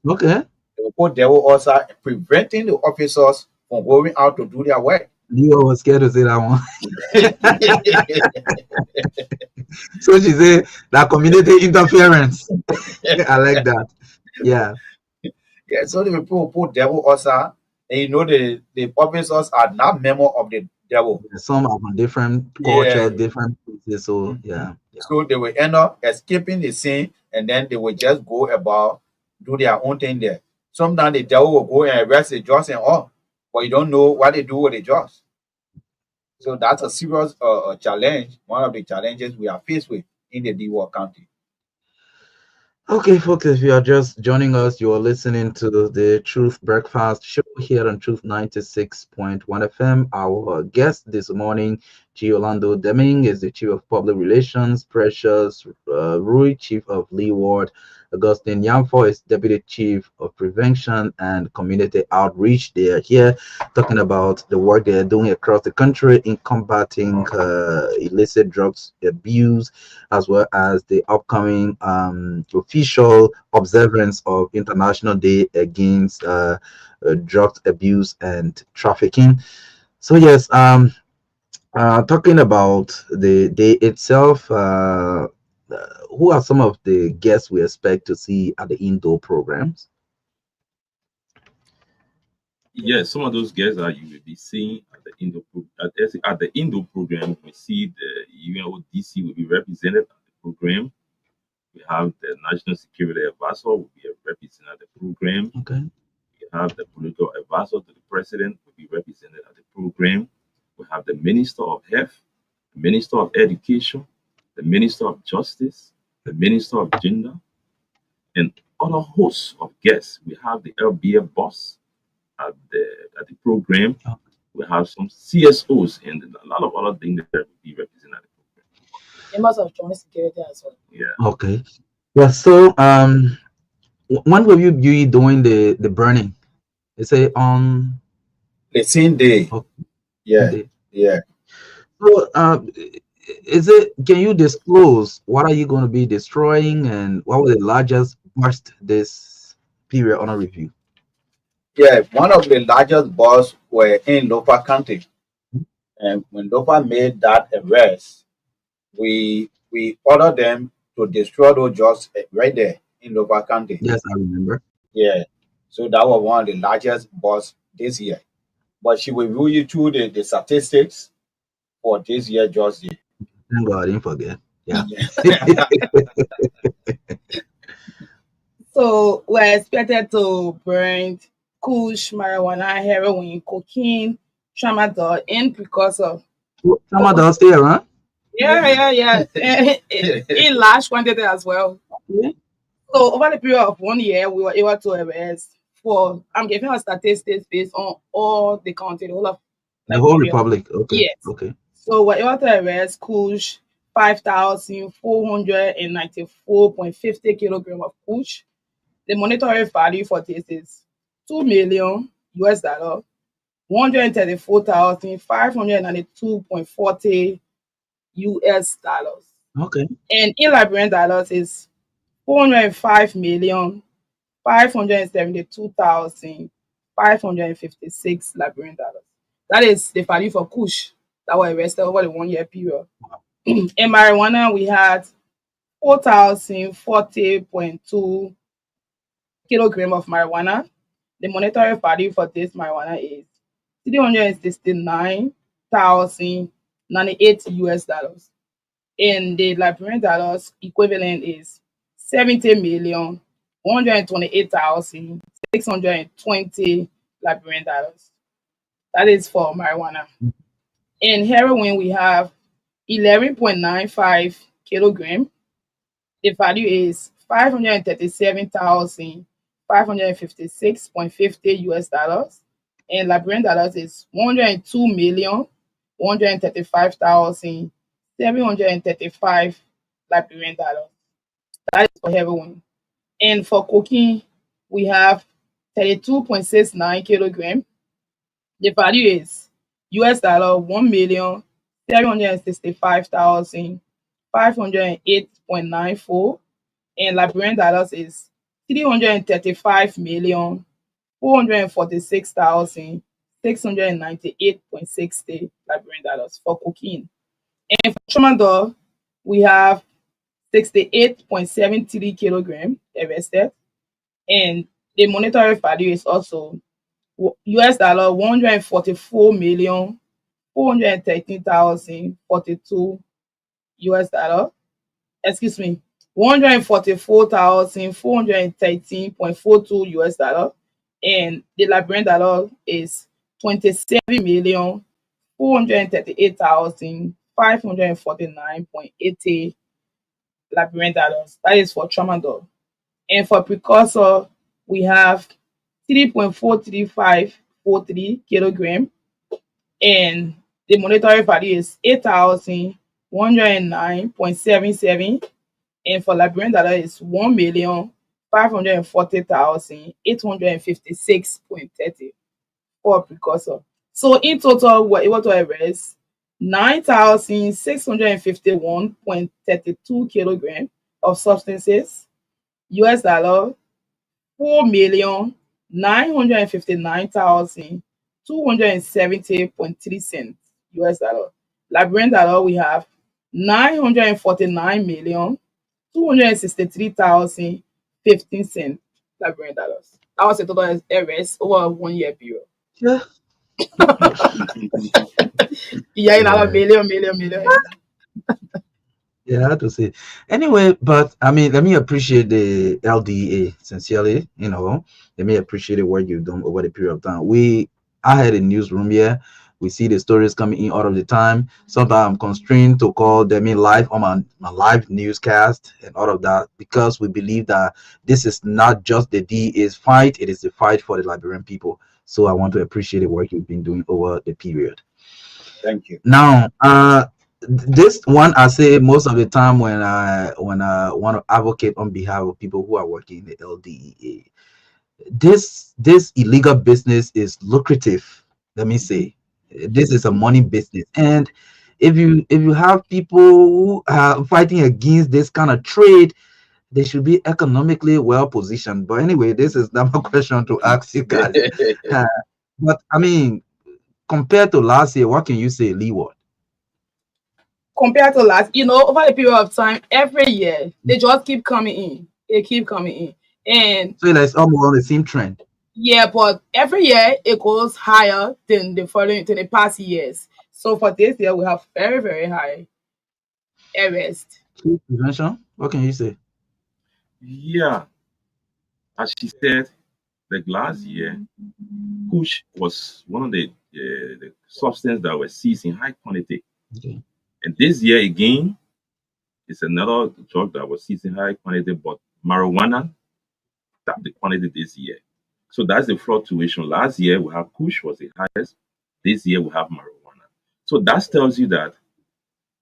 Okay. They will put devil also, preventing the officers from going out to do their work. You was scared to say that one. So she said that community interference. I like that. Yeah. Yeah, so the people put devil also, and you know the officers are not member of the devil. Some are from different Yeah. culture, different places. So yeah. So they will end up escaping the scene, and then they will just go about do their own thing there. Sometimes the devil will go and arrest the judge and all, but you don't know what they do with the judge. So that's a serious challenge. One of the challenges we are faced with in the DWAR County. Okay, folks, if you are just joining us, you are listening to the Truth Breakfast show here on Truth 96.1 FM. Our guest this morning, G. Orlando Deming, is the Chief of Public Relations, Precious Rui, Chief of Leeward, Augustine Yamfo is Deputy Chief of Prevention and Community Outreach. They are here talking about the work they are doing across the country in combating illicit drugs abuse, as well as the upcoming official observance of International Day Against Drug Abuse and Trafficking. So yes, talking about the day itself, who are some of the guests we expect to see at the indoor programs? Yes, some of those guests that you will be seeing at the at the indoor program, we see the UNODC will be represented at the program. We have the National Security Advisor will be represented at the program. Okay. We have the political advisor to the president will be represented at the program. We have the Minister of Health, the Minister of Education, the Minister of Justice, the Minister of Gender, and other hosts of guests. We have the LBA boss at the program. Oh. We have some CSOs and a lot of other things that will be represented at the program. Members of joint security as well. Yeah. Okay. Yeah. So when will you be doing the burning? Is it on The same day. okay. Yeah. Day? Yeah. So is it? Can you disclose what are you going to be destroying and what was the largest burst this period under review? Yeah. One of the largest boss were in Lopa County. And when Lopa made that arrest, we ordered them to destroy those jobs right there in Lopa County. Yes, I remember. Yeah. So that was one of the largest boss this year. But she will rule you through the statistics for this year just year. Thank God I didn't forget. Yeah. So we're expected to burn kush, marijuana, heroin, cocaine, tramadol, and precursor. Some of those there, huh? Yeah. In large quantity as well. Yeah. So over the period of 1 year, we were able to arrest for, I'm giving us statistics based on all the county, the whole of The whole Nigeria. republic. Okay. Yes. Okay. So we're able to arrest kush, 5,494.50 kilograms of kush. The monetary value for this is $2 million US, 134,592.40 US dollars. Okay. And in Liberian dollars is 405,572,556 Liberian dollars. That is the value for kush that were arrested over the 1 year period. In marijuana, we had 4,040.2 kilograms of marijuana. The monetary value for this marijuana is 369,098 US dollars. And the Liberian dollars equivalent is $128,620 Liberian dollars. That is for marijuana. In heroin, we have 11.95 kilogram. The value is 537,556.50 US dollars. And Liberian dollars is 102,135,735 Liberian dollars. That is for heroin. And for cocaine, we have 32.69 kilogram. The value is US dollar 1,765,508.94, and Liberian dollars is 335,446,698.60 Liberian dollars for cocaine. And for tramadol, we have 68.73 kilogram arrested, and the monetary value is also US dollar 144,413,042 US dollar. Excuse me, 144,413.42 US dollar, and the Liberian dollar is 27,438,549.80 Liberian dollars. That is for tramadol. And for precursor, we have 3.43543 kilogram, and the monetary value is 8,109.77, and for Liberian dollar is 1,540,856.30 for precursor. So in total, we're able to arrest 9,651.32 kilogram of substances, US dollar 4,959,270.3 US dollar. Liberian dollar, we have 949,263,015 Liberian dollars. That was a total arrest over a 1 year period. Yeah. Yeah, in a Yeah. million. Yeah, I have to say. Anyway, but I mean, let me appreciate the LDA sincerely. Let me appreciate the work you've done over the period of time. I had a newsroom here. We see the stories coming in all of the time. Sometimes I'm constrained to call them in live on my live newscast and all of that because we believe that this is not just the DA's fight; it is the fight for the Liberian people. So I want to appreciate the work you've been doing over the period. Thank you. Now, this one I say most of the time when I want to advocate on behalf of people who are working in the LDEA. This illegal business is lucrative. Let me say, this is a money business, and if you have people who are fighting against this kind of trade, they should be economically well positioned. But anyway, this is not my question to ask you guys. But I mean, compared to last year, what can you say, Leeward? Compared to last, over a period of time, every year they just keep coming in. They keep coming in, and So it's almost on the same trend. yeah, but every year it goes higher than the past years. So for this year, we have very very high arrest. Prevention. What can you say? Yeah, as she said, like last year, Kush was one of the substances that were seized in high quantity. Okay. And this year again, it's another drug that was seized in high quantity, but marijuana, that the quantity this year. So that's the fluctuation. Last year we have Kush was the highest. This year we have marijuana. So that tells you that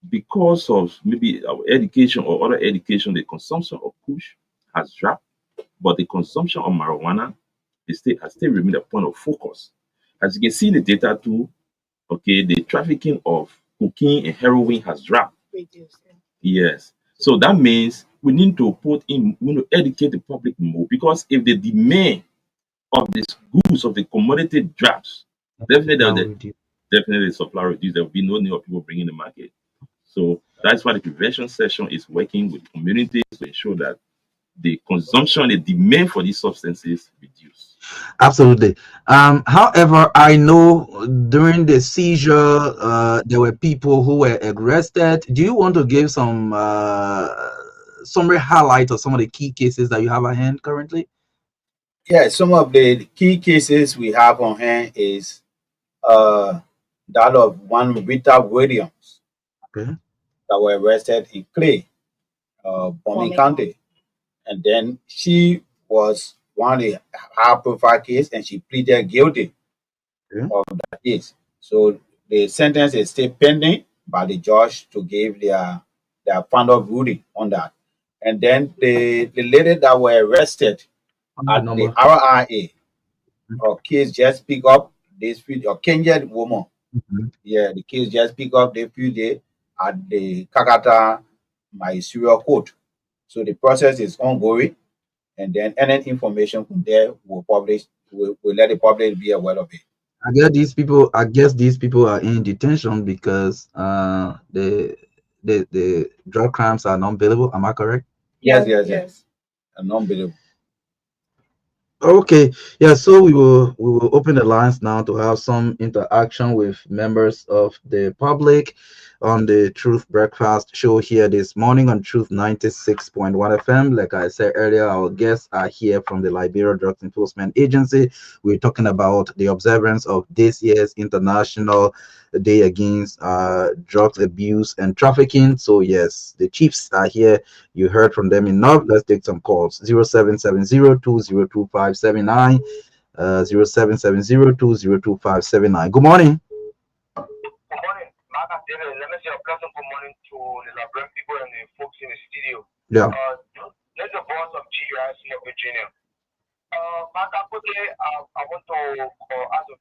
because of maybe our education or other education, the consumption of Kush has dropped, but the consumption of marijuana has still remained a point of focus. As you can see in the data too, okay, the trafficking of cocaine and heroin has dropped. Reduce, yeah. Yes. So that means we need to educate the public more because if the demand of these goods of the commodity drops, definitely the supply reduce. There will be no need of people bringing the market. So that's why the prevention session is working with communities to ensure that the consumption, the demand for these substances reduce. Absolutely. However, I know during the seizure, there were people who were arrested. Do you want to give some summary highlight of some of the key cases that you have at hand currently? Yeah, some of the key cases we have on hand is uh, that of one Rita Williams Okay. that were arrested in Clay, Bombing County. And then she was one of the high profile case and she pleaded guilty Okay. of that case. So the sentence is still pending by the judge to give their final ruling on that. And then the lady that were arrested The at the number. RIA, her case just pick up this few a Kenyan woman. Mhm. Yeah, the case just pick up the few days at the Kakata Mysterious Court. So the process is ongoing, and then any information from there will publish. Will let the public be aware of it. I guess these people are in detention because the drug crimes are non-bailable. Am I correct? Yes. And unbelievable. Okay, yeah, so we will open the lines now to have some interaction with members of the public on the Truth Breakfast show here this morning on Truth 96.1 FM. Like I said earlier, our guests are here from the Liberia Drugs Enforcement Agency. We're talking about the observance of this year's International Day Against Drugs Abuse and Trafficking. So yes, the chiefs are here. You heard from them enough. Let's take some calls. 0770-202579. 0770-202579. Good morning. Good morning, Marka. Let me say a pleasant good morning to the Liberian people and the folks in the studio. Yeah. There's the boss of GUIC of Virginia. Marka, quickly, I want to ask a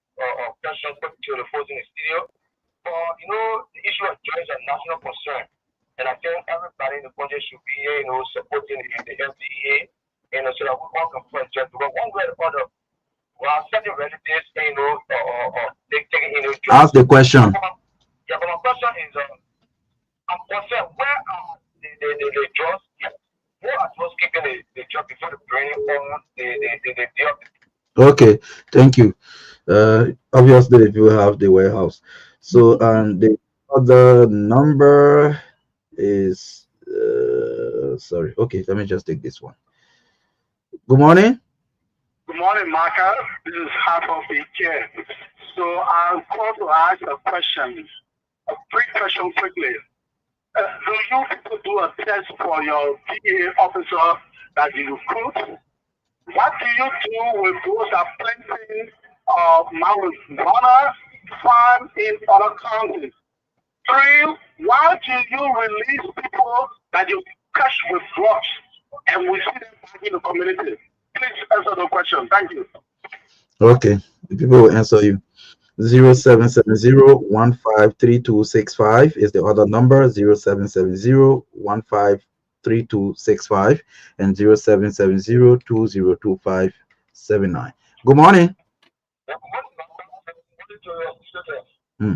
question to the folks in the studio. The issue of drugs is a national concern. And I think everybody in the country should be, supporting the FDA, so that we all can fight drugs. Because one way or other, well, certain relatives, they taking drugs. Ask the question. Yeah, but my question is, I'm concerned, where are the drugs? Who are those keeping the drugs before the bringing on the deal? Okay, thank you. Obviously, if you have the warehouse. So, the other number is sorry. Okay, let me just take this one. Good morning. Good morning, Marka. This is half of the chair. So I'm called to ask a question, a brief question quickly. Do you people do a test for your PA officer that you recruit? What do you do with those that planting marijuana farm in other counties? 3, why do you release people that you catch with drugs and we see them back in the community? Please answer the question. Thank you. Okay, the people will answer you. 0770-153265 is the other number. 0770-153265 and 0770-202579. Good morning. Hmm.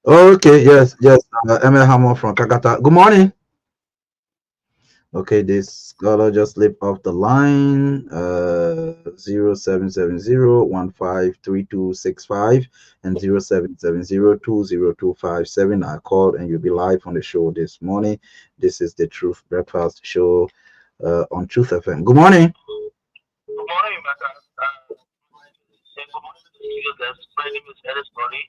Okay, yes. Emil Hammer from Kakata. Good morning. Okay, this caller just slipped off the line. 0770-153265 and 0770-202579. I called and you'll be live on the show this morning. This is the Truth Breakfast Show on Truth FM. Good morning. Good morning, Marka. Good morning to the studio guests. My name is Ellis Tony,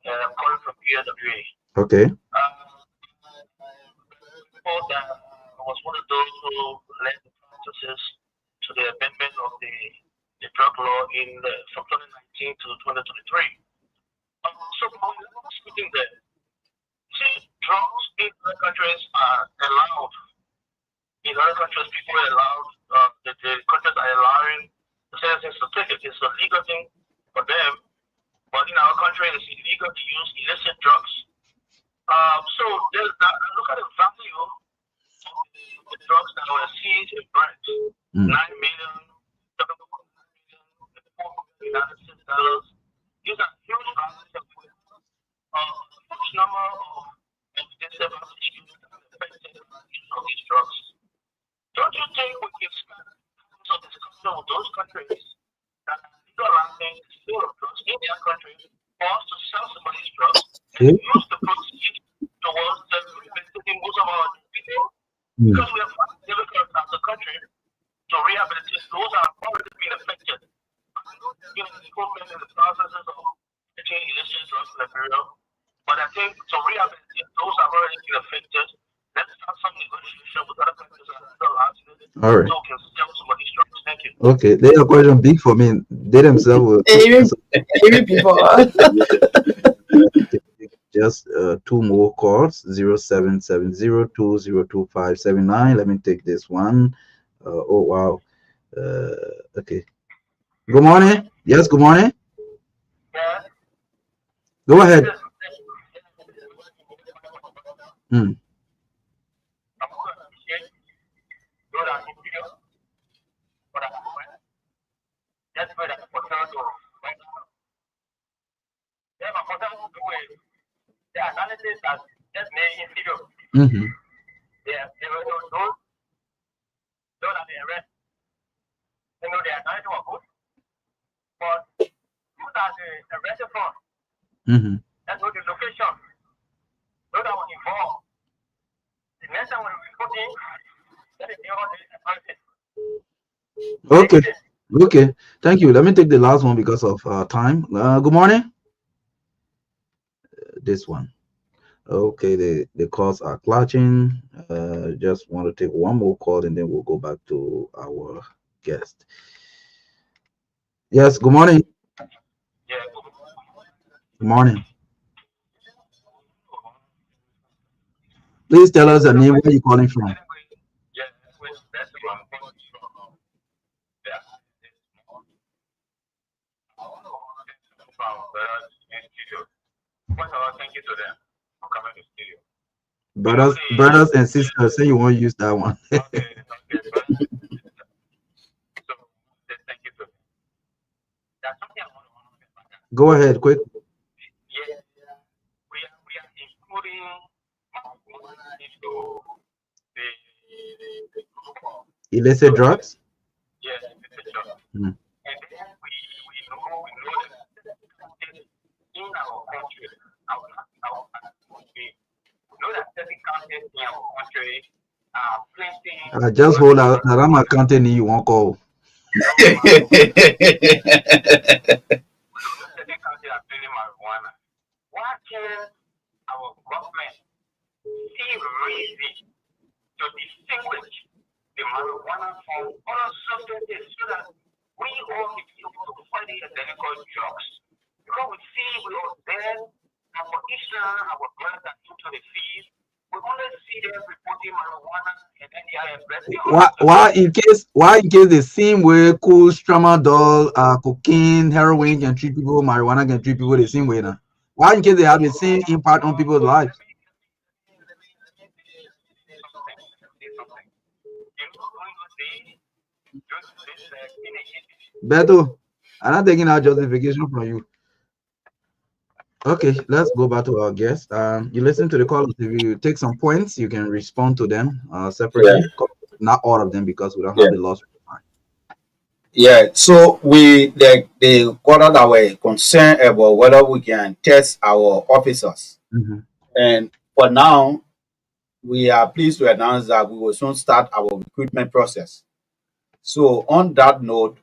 and I'm calling from UNWA. Okay. I was one of those who led the processes to the amendment of the drug law from 2019 to 2023. So speaking that, see, drugs in other countries are allowed. In other countries, people are allowed. The countries are allowing the citizens to take it. It's a legal thing for them, but in our country, it's illegal to use illicit drugs. So look at the value of the drugs that were seized in France. 9 million, 7.9 million, $4 million. These are huge values of a huge number of disadvantaged students that are affected by the use of these drugs. Don't you think we can spend of discussion with those countries that are legalizing the sale of drugs in their country for us to sell some of these drugs and use the proceeds towards rehabilitating most of our people? Because we have found it difficult as a country to rehabilitate those that have already been affected. I know there's been an improvement in the processes of getting illicit drugs in the period, but I think to rehabilitate those that have already been affected, let's start some negotiation with other countries that are legalizing it. All right. So we can sell some of these drugs. Thank you. Okay, they are question big for me. They themselves will Even people. just two more calls 0770202579. Let me take this one. Oh wow. Okay. Good morning. Yes, good morning. Yeah. Go ahead. Hmm. Mm-hmm. Mm-hmm. That's what the location. Those that were involved. The next time we report in, let it be all the Okay. Okay. Thank you. Let me take the last one because of time. Good morning. This one. Okay, the calls are clutching. Just want to take one more call and then we'll go back to our guest. Yes, good morning. Yeah. Good morning. Please tell us the name, where you calling from. Yeah, that's the one from. Yeah. Thank you to them for coming to the studio. Brothers and sisters, say you won't use that one. Okay. So, thank you to them. That's something I want to Go ahead, quick. Yeah, we are including into the group of Illicit drugs. yes, illicit drugs. Hmm. And then we know that in our country, we know that certain counties in our country are plenty. Just hold out. I'm accounting you won't call. Certain counties are selling marijuana. Why can't our government see reason to distinguish the marijuana from other substances so that we all can be able to fight the illegal drugs? Because we see we are there, our Islam, our brothers that into the field, we only see them reporting marijuana and then they are arrested. Why in case the same way cool tramadol, cocaine, heroin can treat people, marijuana can treat people the same way now? Why in case they have the same impact on people's lives? Beto, I'm not taking our justification from you. Okay, let's go back to our guest. You listen to the call. If you take some points, you can respond to them separately. Not all of them because we don't have the loss. Yeah, so they got out our concern about whether we can test our officers. Mm-hmm. And for now, we are pleased to announce that we will soon start our recruitment process. So on that note,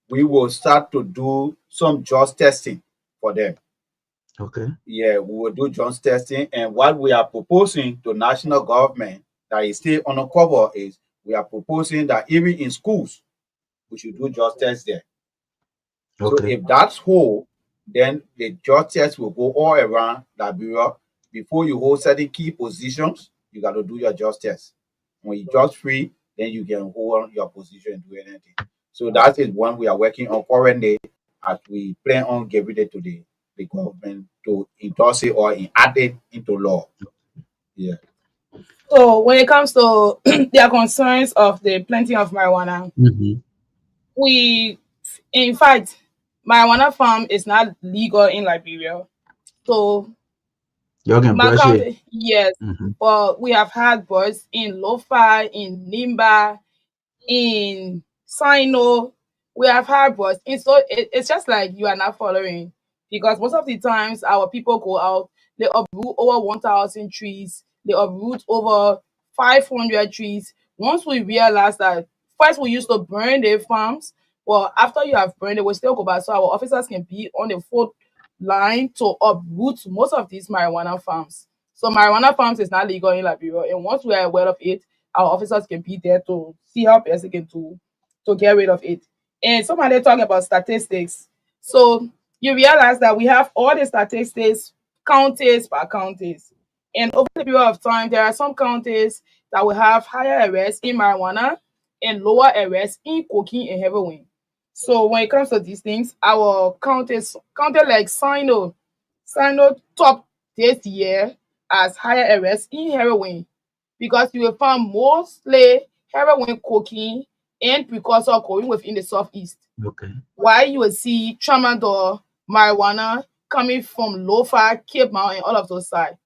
we will start to do some just testing for them. Okay. Yeah, we will do just testing. And what we are proposing to national government that is still on the cover is we are proposing that even in schools, we should do just test there. So Okay. if that's whole, then the just test will go all around Liberia. Before you hold certain key positions, you got to do your just test. When you just free, then you can hold on your position and do anything. So that is one we are working on currently as we plan on giving it to the government to endorse it or add it into law. Yeah. So when it comes to their concerns of the planting of marijuana, Mm-hmm. we, in fact, marijuana farm is not legal in Liberia. So You can my brush it. county, yes, Mm-hmm. but we have had boys in Lofa, in Nimba, in Sino. We have had boys. And so it's just like you are not following, because most of the times our people go out, they uproot over 1,000 trees, they uproot over 500 trees. Once we realize that, first we used to burn the farms, but after you have burned it, we still go back so our officers can be on the front line to uproot most of these marijuana farms. So marijuana farms is not legal in Liberia, and once we are aware of it, our officers can be there to see how best they can to get rid of it. And somebody talk about statistics. So you realize that we have all the statistics, counties per counties. And over the period of time, there are some counties that will have higher arrests in marijuana and lower arrests in cocaine and heroin. So when it comes to these things, our county like Sino top this year as higher arrests in heroin, because you will find mostly heroin, cocaine, and precursor cocaine within the southeast. Okay. While you will see tramadol, marijuana coming from Lofa, Cape Mount, and all of those sides.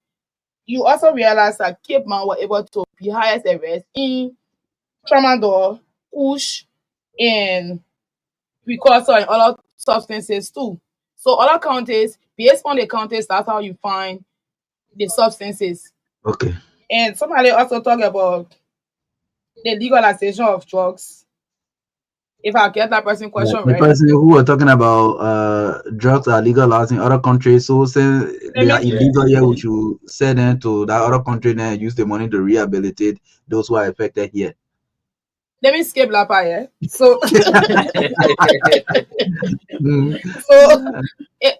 You also realize that Cape Mount were able to be highest arrest in tramadol, kush, and precursor and other substances too. So other counties, based on the counties, that's how you find the substances. Okay. And somebody also talk about the legalization of drugs. If I get that person question The right, person who were talking about drugs are legalized in other countries, so since let they are me illegal here, we should send them to that other country and use the money to rehabilitate those who are affected here. let me skip that part, yeah. So Mm. so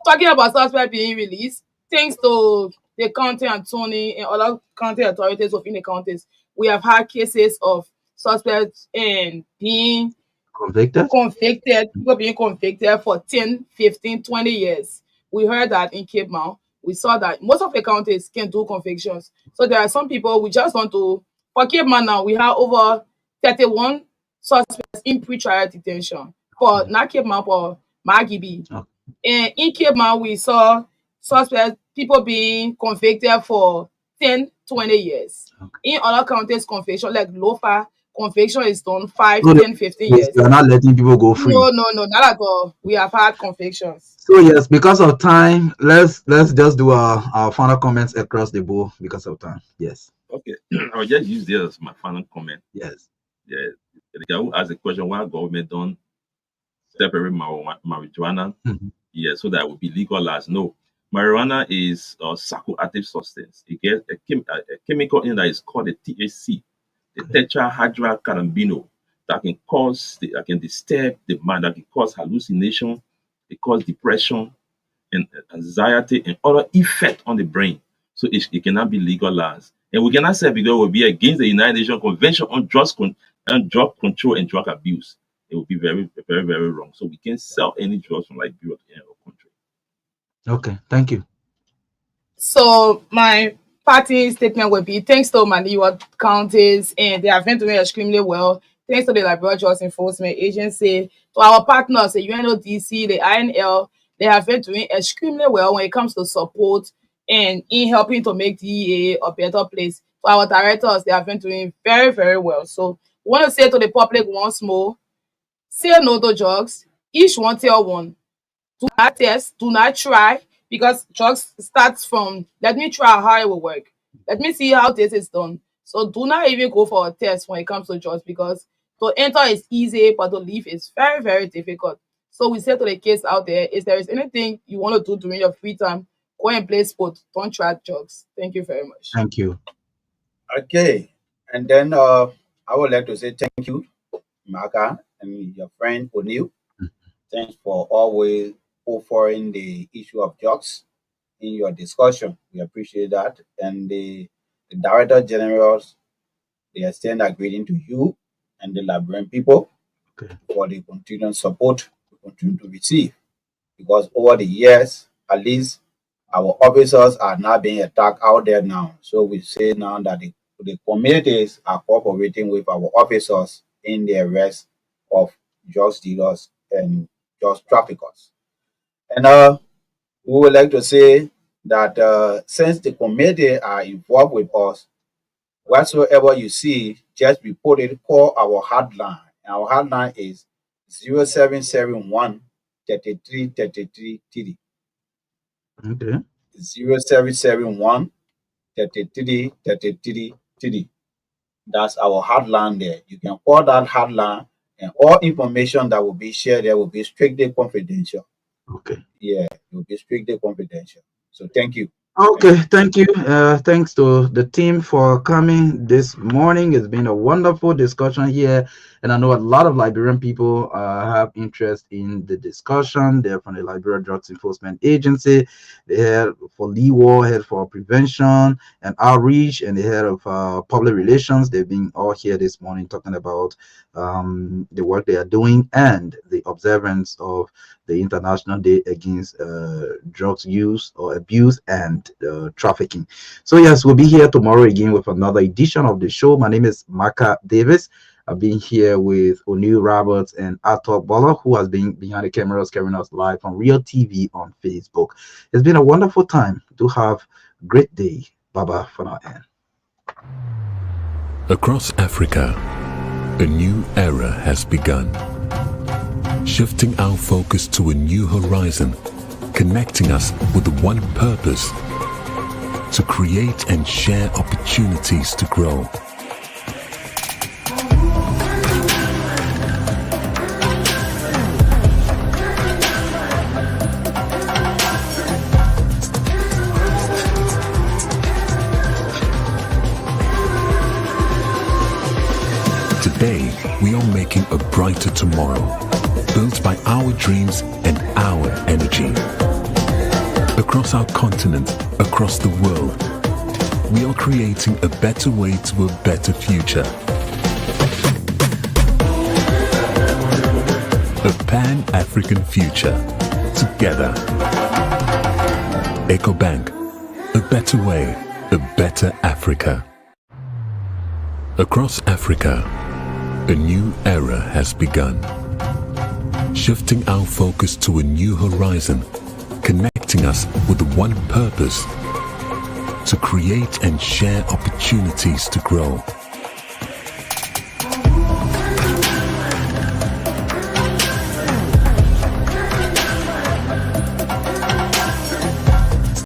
talking about suspect being released, thanks to the county attorney and other county authorities within the counties, we have had cases of suspects and being Convicted? people being convicted for 10, 15, 20 years. We heard that in Cape Mount. We saw that most of the counties can do convictions. So there are some people we just want to, for Cape Mount now, we have over 31 suspects in pretrial detention for not Cape Mount, for Magibi. Okay. And in Cape Mount, we saw suspects, people being convicted for 10, 20 years. Okay. In other counties, conviction, like Lofa, conviction is done 5, So 10, 15 years. you are not letting people go free. No, not at all. We have had convictions. So yes, because of time, let's just do our final comments across the board because of time. Yes. Okay, I'll just use this as my final comment. Yes. Yeah, the guy who asked the question, why government don't separate marijuana, Mhm. yeah, so that it will be legalized. No, marijuana is a psychoactive substance. It gets a chemical in that is called a THC, the tetrahydrocannabinol, that can disturb the mind, that can cause hallucination, it cause depression and anxiety and other effect on the brain. So it cannot be legalized. And we cannot say because it will be against the United Nations Convention on drug control and drug abuse. It will be very, very, very wrong. So we can't sell any drugs from Liberia to any other country. Okay. Thank you. So my party statement would be thanks to Maliwa counties, and they have been doing extremely well. Thanks to the Liberia Drugs Enforcement Agency, to our partners, the UNODC, the INL, they have been doing extremely well when it comes to support and in helping to make DEA a better place. For our directors, they have been doing very, very well. So we want to say to the public once more, say no to drugs. Each one tell one. Do not test, do not try, because drugs starts from let me try how it will work. Let me see how this is done. So do not even go for a test when it comes to drugs, because to enter is easy, but to leave is very, very difficult. So we say to the kids out there, if there is anything you want to do during your free time, go and play sport. Don't try drugs. Thank you very much. Thank you. Okay. And then I would like to say thank you, Marka, and your friend O'Neill. Thanks for always offering the issue of drugs in your discussion. We appreciate that. And the Director Generals, they extend a greeting to you and the Liberian people Okay. for the continued support we continue to receive. Because over the years, at least our officers are not being attacked out there now. So we say now that the communities are cooperating with our officers in the arrest of drugs dealers and drugs traffickers. And we would like to say that since the community are involved with us, whatsoever you see, just report it, call our hotline. Our hotline is 0771 33 33 30. Okay. 0771 33 33 30. That's our hotline there. You can call that hotline, and all information that will be shared there will be strictly confidential. Okay. Yeah, it will be strictly confidential. So thank you. Okay, thank you. Thanks to the team for coming this morning. It's been a wonderful discussion here, and I know a lot of Liberian people have interest in the discussion. They're from the Liberian Drugs Enforcement Agency, the head for LEWA, head for prevention and outreach, and the head of public relations. They've been all here this morning talking about the work they are doing and the observance of the International Day Against Drugs Use or Abuse and Trafficking. So yes, we'll be here tomorrow again with another edition of the show. My name is Marka Davis. I've been here with O'Neill Roberts and Arthur Boller, who has been behind the cameras carrying us live on Real TV on Facebook. It's been a wonderful time. Do have a great day. Bye-bye for now. Across Africa, a new era has begun. Shifting our focus to a new horizon, connecting us with one purpose: to create and share opportunities to grow. Today, we are making a brighter tomorrow, built by our dreams and our energy. Across our continent, across the world, we are creating a better way to a better future. A Pan-African future. Together. EcoBank. A better way, a better Africa. Across Africa, a new era has begun. Shifting our focus to a new horizon, connecting us with one purpose: to create and share opportunities to grow.